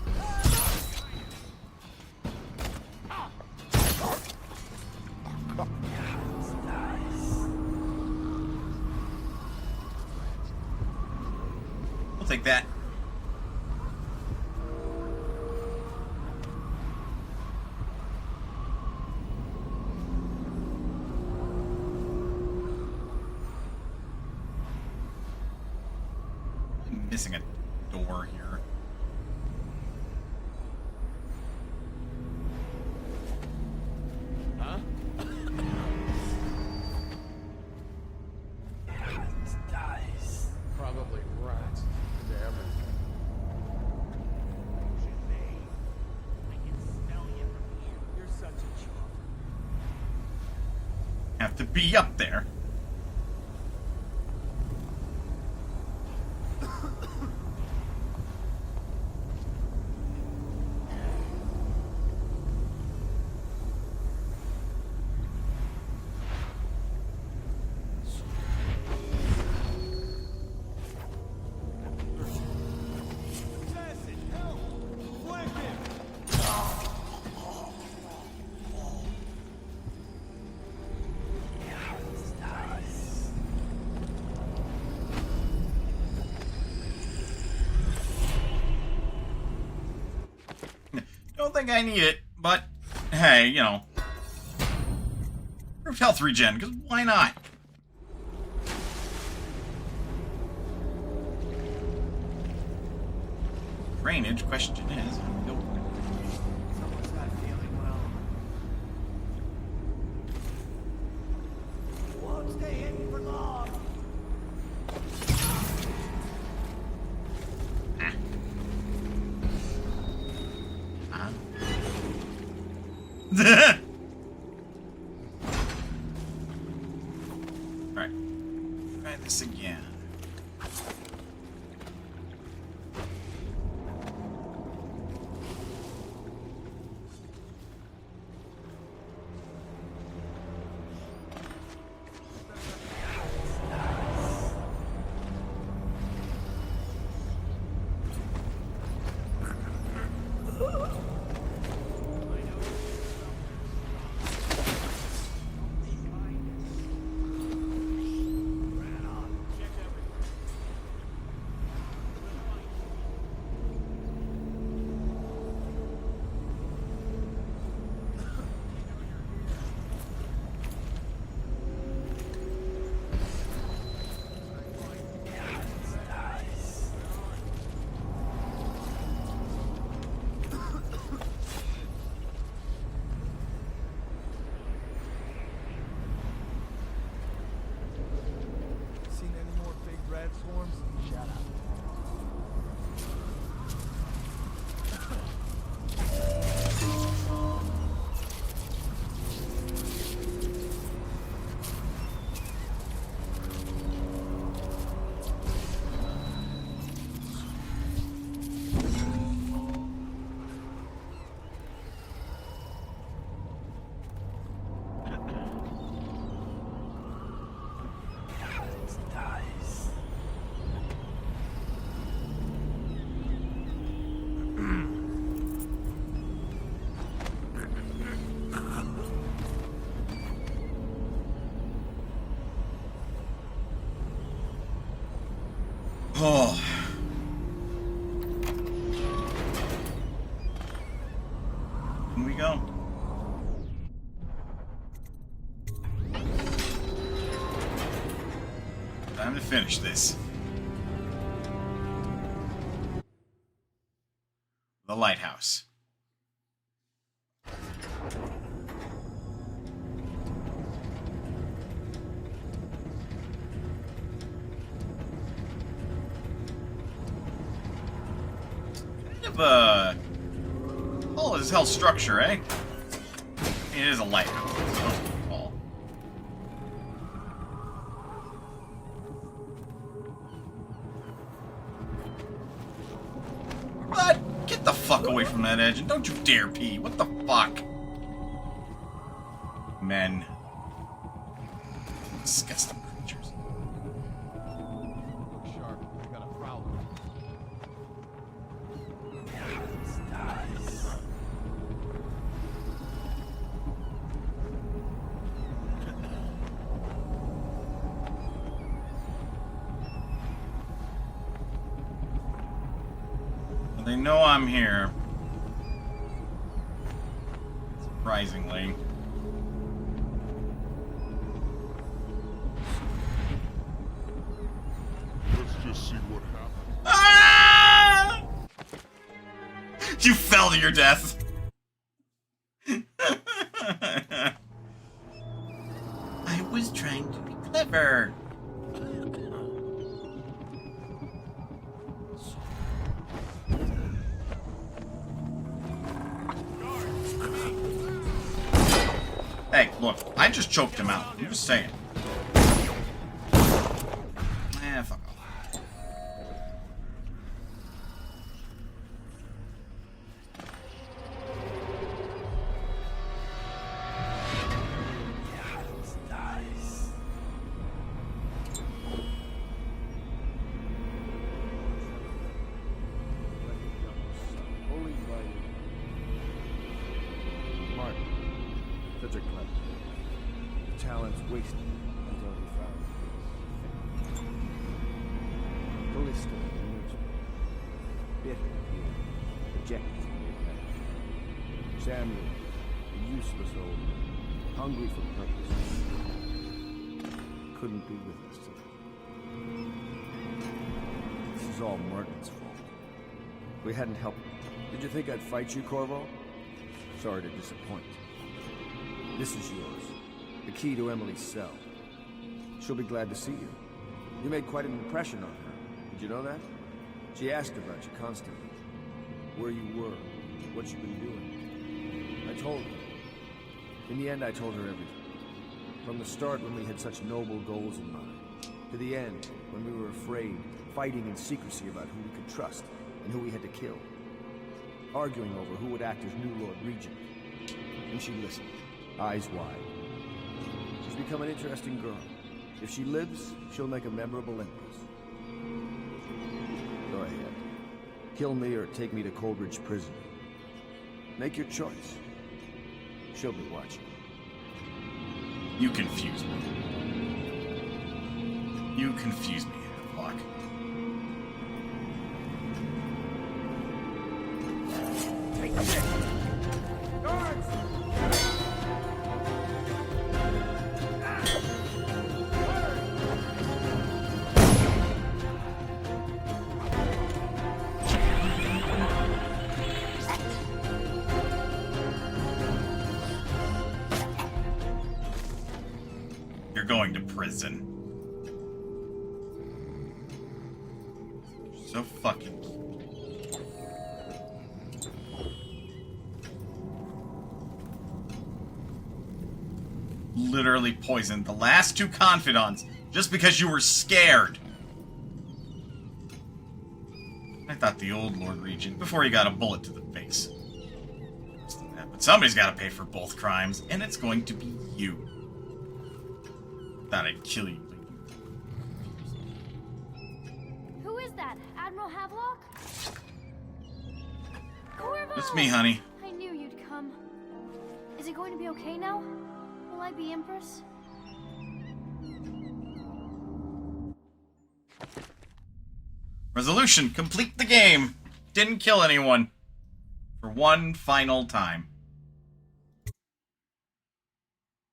We'll take that. I'm missing a door here. Huh? Probably rats. Damn it. You're such a chump. Have to be up there. think I need it, but hey, you know. Improved health regen, because why not? Drainage, question is, Someone's not feeling well. Won't stay hidden for long. Alright. Try this again. Seen any more big rat swarms? Shout out. Oh. Here we go. Time to finish this. The lighthouse. All as hell structure, eh? It is a lighthouse. It's supposed to be tall. What? Get the fuck away from that edge and don't you dare pee. What the fuck? Men. Disgusting creatures. Look sharp. I got a prowler. They know I'm here. Surprisingly. Let's just see what happens. Ah! You fell to your death. I was trying to be clever. Hey, look, I just choked him out. I'm just saying. Fuck off. Holy light. Martin, such a clever. The talent's wasted until he found it. Callista emerged. Bitter here, rejected from the Samuel, a useless old man, hungry for purpose, couldn't be with us today. This is all Martin's fault. We hadn't helped him. Did you think I'd fight you, Corvo? Sorry to disappoint. This is yours. The key to Emily's cell. She'll be glad to see you. You made quite an impression on her. Did you know that? She asked about you constantly. Where you were, what you've been doing. I told her. In the end, I told her everything. From the start, when we had such noble goals in mind, to the end, when we were afraid, fighting in secrecy about who we could trust and who we had to kill. Arguing over who would act as new Lord Regent. And she listened, eyes wide. She's become an interesting girl. If she lives, she'll make a memorable empress. Go ahead. Kill me or take me to Coldridge Prison. Make your choice. She'll be watching. You confuse me. You confuse me, Havelock. Take this! Guards! You're going to prison. So fucking cute. Literally poisoned the last two confidants just because you were scared. I thought the old Lord Regent before he got a bullet to the face. But somebody's got to pay for both crimes, and it's going to be you. Thought I'd kill you. Who is that? Admiral Havelock? Corvo! It's me, honey. I knew you'd come. Is it going to be okay now? Will I be Empress? Resolution: complete the game. Didn't kill anyone. For one final time.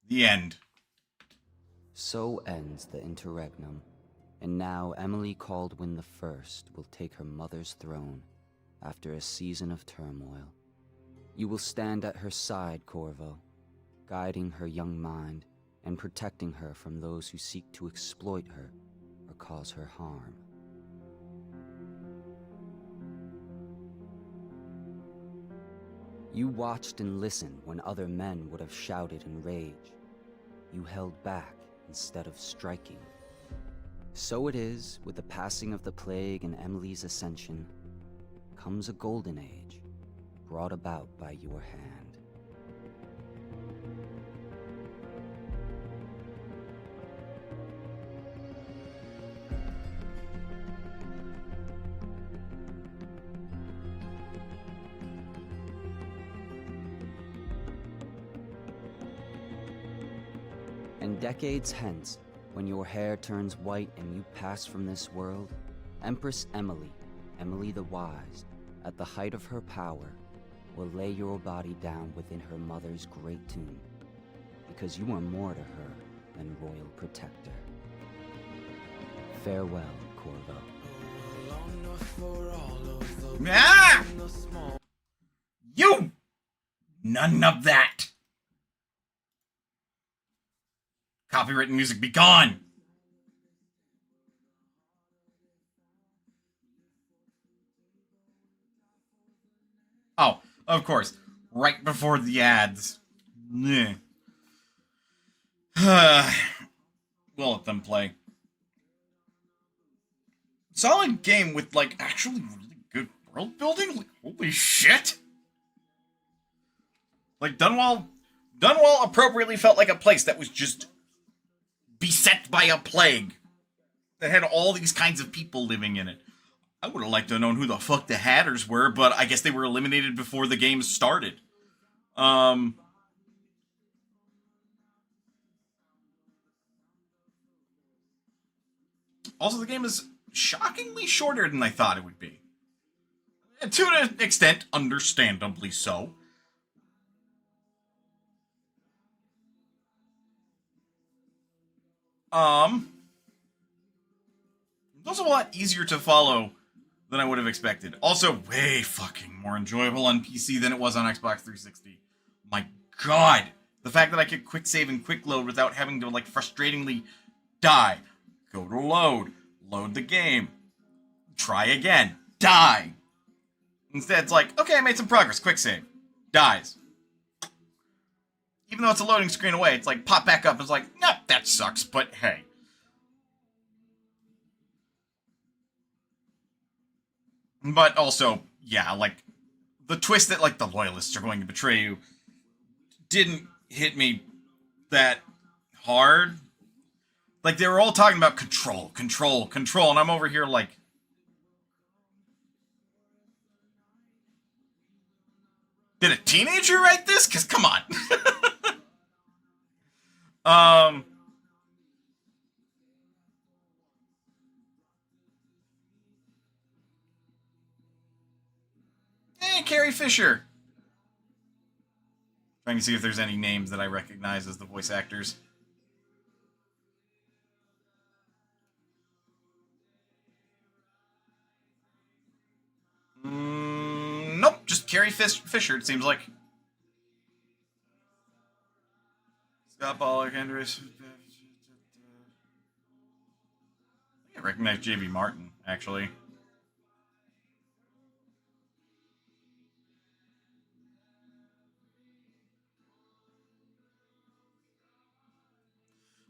The end. So ends the interregnum, and now Emily Caldwin the First will take her mother's throne after a season of turmoil. You will stand at her side, Corvo, guiding her young mind and protecting her from those who seek to exploit her or cause her harm. You watched and listened when other men would have shouted in rage. You held back instead of striking. So it is, with the passing of the plague and Emily's ascension, comes a golden age, brought about by your hand. And decades hence, when your hair turns white and you pass from this world, Empress Emily, Emily the Wise, at the height of her power, will lay your body down within her mother's great tomb, because you are more to her than royal protector. Farewell, Corvo. Ah! You! None of that! Copyrighted music be gone! Oh, of course. Right before the ads. We'll let them play. Solid game with, like, actually really good world building? Like, holy shit! Like, Dunwall appropriately felt like a place that was just beset by a plague that had all these kinds of people living in it. I would have liked to have known who the fuck the Hatters were, but I guess they were eliminated before the game started. Also, the game is shockingly shorter than I thought it would be. To an extent, understandably so. It was a lot easier to follow than I would have expected. Also, way fucking more enjoyable on PC than it was on Xbox 360. My god! The fact that I could quick save and quick load without having to, like, frustratingly die. Go to load the game, try again, die. Instead, it's like, okay, I made some progress, quick save, dies. Even though it's a loading screen away, it's like, pop back up, it's like, nah, that sucks, but hey. But also, yeah, like, the twist that, like, the loyalists are going to betray you didn't hit me that hard. Like, they were all talking about control, and I'm over here like... Did a teenager write this? Because, come on. Hey, Carrie Fisher. Trying to see if there's any names that I recognize as the voice actors. Nope, just Carrie Fisher, it seems like. Scott Pollack, Andres. I recognize J.V. Martin, actually.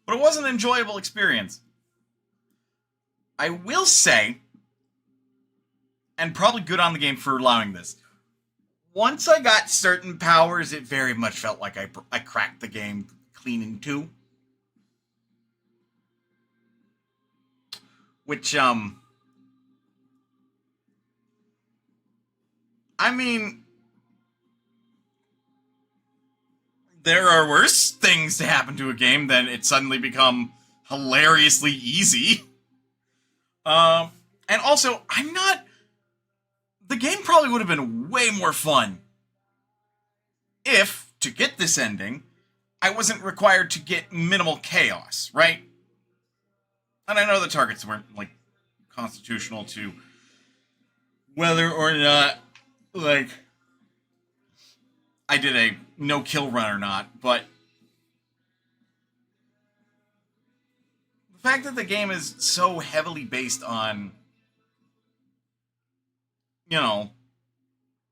But it was an enjoyable experience. I will say, and probably good on the game for allowing this, once I got certain powers, it very much felt like I cracked the game clean in two. Which, I mean, there are worse things to happen to a game than it suddenly become hilariously easy. And also, the game probably would have been way more fun if, to get this ending, I wasn't required to get minimal chaos, right? And I know the targets weren't, like, constitutional to whether or not, like, I did a no-kill run or not, but the fact that the game is so heavily based on, you know,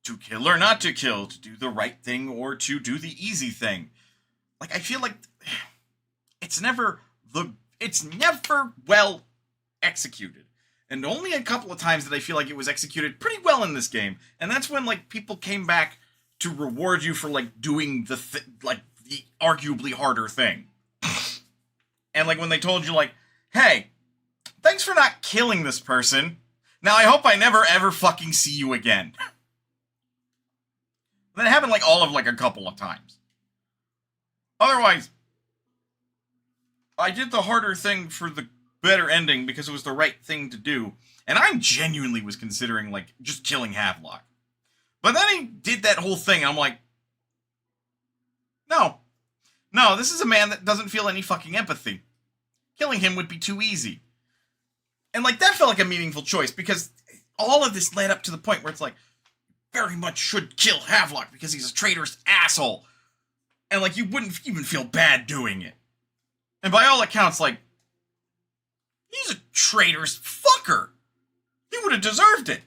to kill or not to kill, to do the right thing or to do the easy thing. Like, I feel like it's never well executed. And only a couple of times did I feel like it was executed pretty well in this game. And that's when, like, people came back to reward you for, like, doing the arguably harder thing. And, like, when they told you, like, hey, thanks for not killing this person. Now I hope I never ever fucking see you again. That happened, like, all of, like, a couple of times. Otherwise, I did the harder thing for the better ending because it was the right thing to do. And I genuinely was considering, like, just killing Havelock. But then he did that whole thing, and I'm like, no, this is a man that doesn't feel any fucking empathy. Killing him would be too easy. And, like, that felt like a meaningful choice, because all of this led up to the point where it's like, very much should kill Havelock because he's a traitorous asshole. And, like, you wouldn't even feel bad doing it. And by all accounts, like, he's a traitorous fucker. He would have deserved it.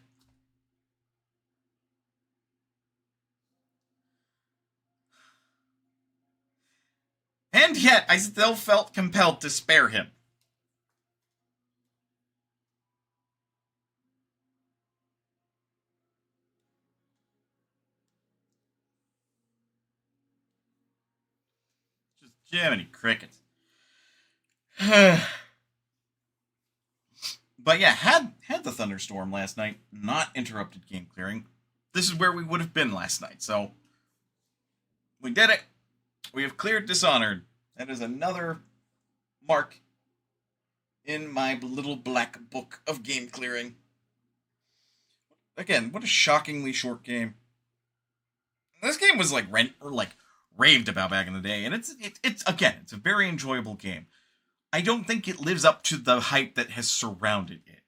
And yet, I still felt compelled to spare him. Just Jiminy Crickets. But yeah, had the thunderstorm last night not interrupted game clearing, this is where we would have been last night. So, we did it. We have cleared Dishonored. That is another mark in my little black book of game clearing. Again, what a shockingly short game. This game was raved about back in the day, and it's a very enjoyable game. I don't think it lives up to the hype that has surrounded it.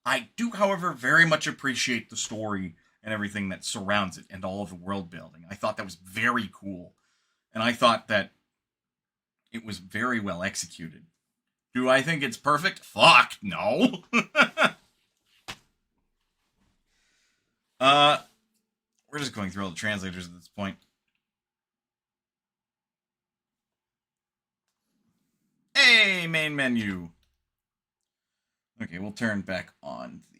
I do, however, very much appreciate the story and everything that surrounds it and all of the world building. I thought that was very cool. And I thought that it was very well executed. Do I think it's perfect? Fuck, no. We're just going through all the translators at this point. Hey, main menu. Okay, we'll turn back on the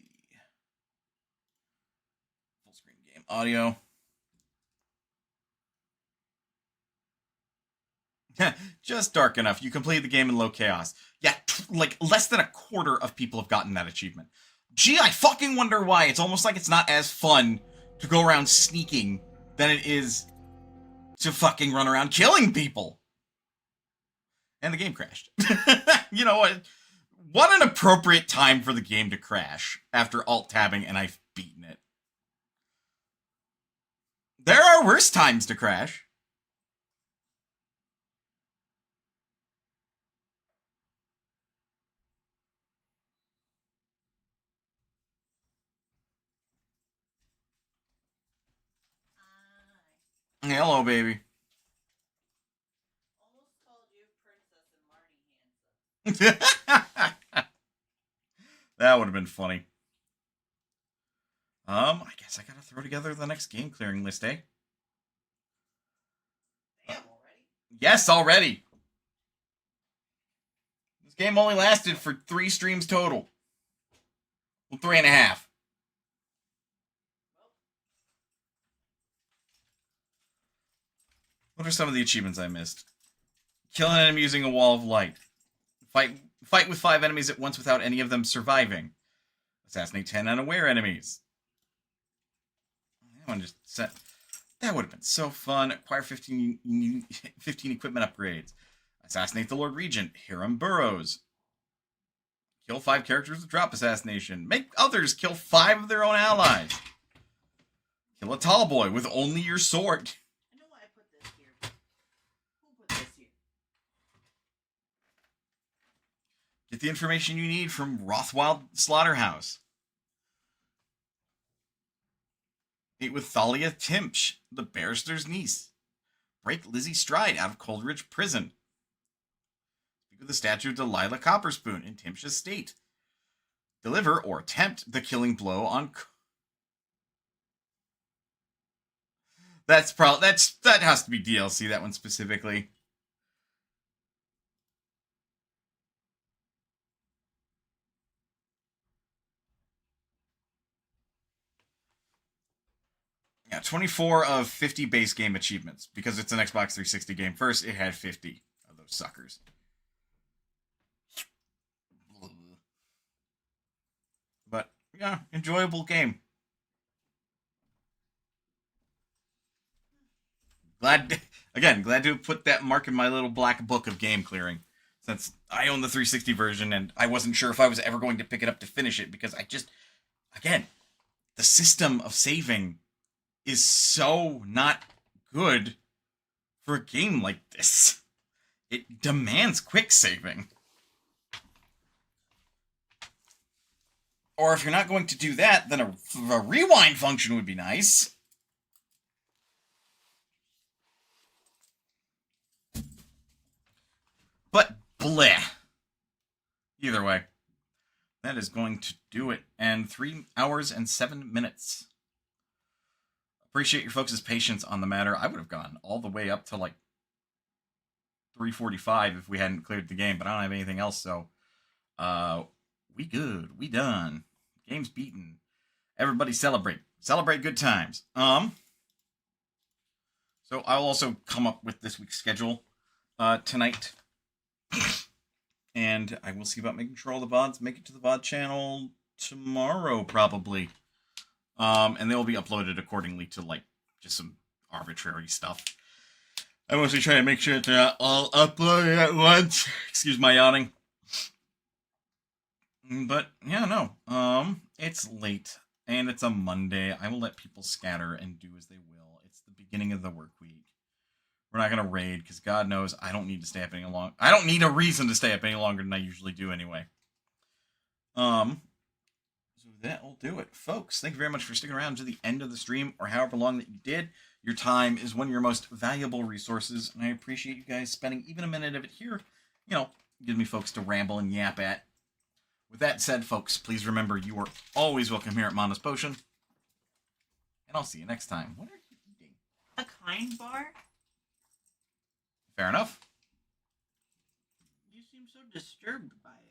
full screen game audio. Just dark enough. You completed the game in low chaos. Yeah, like less than a quarter of people have gotten that achievement. Gee, I fucking wonder why. It's almost like it's not as fun to go around sneaking than it is to fucking run around killing people. And the game crashed. You know what? What an appropriate time for the game to crash after alt-tabbing and I've beaten it. There are worse times to crash. Hello, baby. That would have been funny. I guess I gotta throw together the next game clearing list, eh? Damn, already? Yes, already. This game only lasted for 3 streams total. Well, 3.5. What are some of the achievements I missed? Kill an enemy using a wall of light. Fight with 5 enemies at once without any of them surviving. Assassinate 10 unaware enemies. That one just set. That would have been so fun. Acquire 15 equipment upgrades. Assassinate the Lord Regent. Hiram Burrows. Kill 5 characters with drop assassination. Make others kill 5 of their own allies. Kill a tall boy with only your sword. I know why I put this here. Who put this here? Get the information you need from Rothwild Slaughterhouse. Meet with Thalia Timpsch, the barrister's niece. Break Lizzie Stride out of Coleridge Prison. Speak with the statue of Delilah Copperspoon in Timpsch's estate. Deliver or attempt the killing blow on... That has to be DLC, that one specifically. Yeah, 24 of 50 base game achievements. Because it's an Xbox 360 game. First, it had 50 of those suckers. But, yeah, enjoyable game. Glad to put that mark in my little black book of game clearing. Since I own the 360 version, and I wasn't sure if I was ever going to pick it up to finish it. Because again, the system of saving is so not good for a game like this. It demands quick saving. Or if you're not going to do that, then a rewind function would be nice. But bleh. Either way, that is going to do it. And 3 hours and 7 minutes. Appreciate your folks' patience on the matter. I would have gone all the way up to like 3:45 if we hadn't cleared the game, but I don't have anything else, so we good. We done. Game's beaten. Everybody celebrate. Celebrate good times. So I'll also come up with this week's schedule tonight. And I will see about making sure all the VODs make it to the VOD channel tomorrow, probably. And they'll be uploaded accordingly to, like, just some arbitrary stuff. I mostly try to make sure that they're not all uploaded at once. Excuse my yawning. But, yeah, no. It's late, and it's a Monday. I will let people scatter and do as they will. It's the beginning of the work week. We're not gonna raid because God knows I don't need to stay up any long. I don't need a reason to stay up any longer than I usually do anyway. So that'll do it, folks. Thank you very much for sticking around to the end of the stream, or however long that you did. Your time is one of your most valuable resources, and I appreciate you guys spending even a minute of it here. You know, give me folks to ramble and yap at. With that said, folks, please remember you are always welcome here at Mana's Potion. And I'll see you next time. What are you eating? A kind bar? Fair enough. You seem so disturbed by it.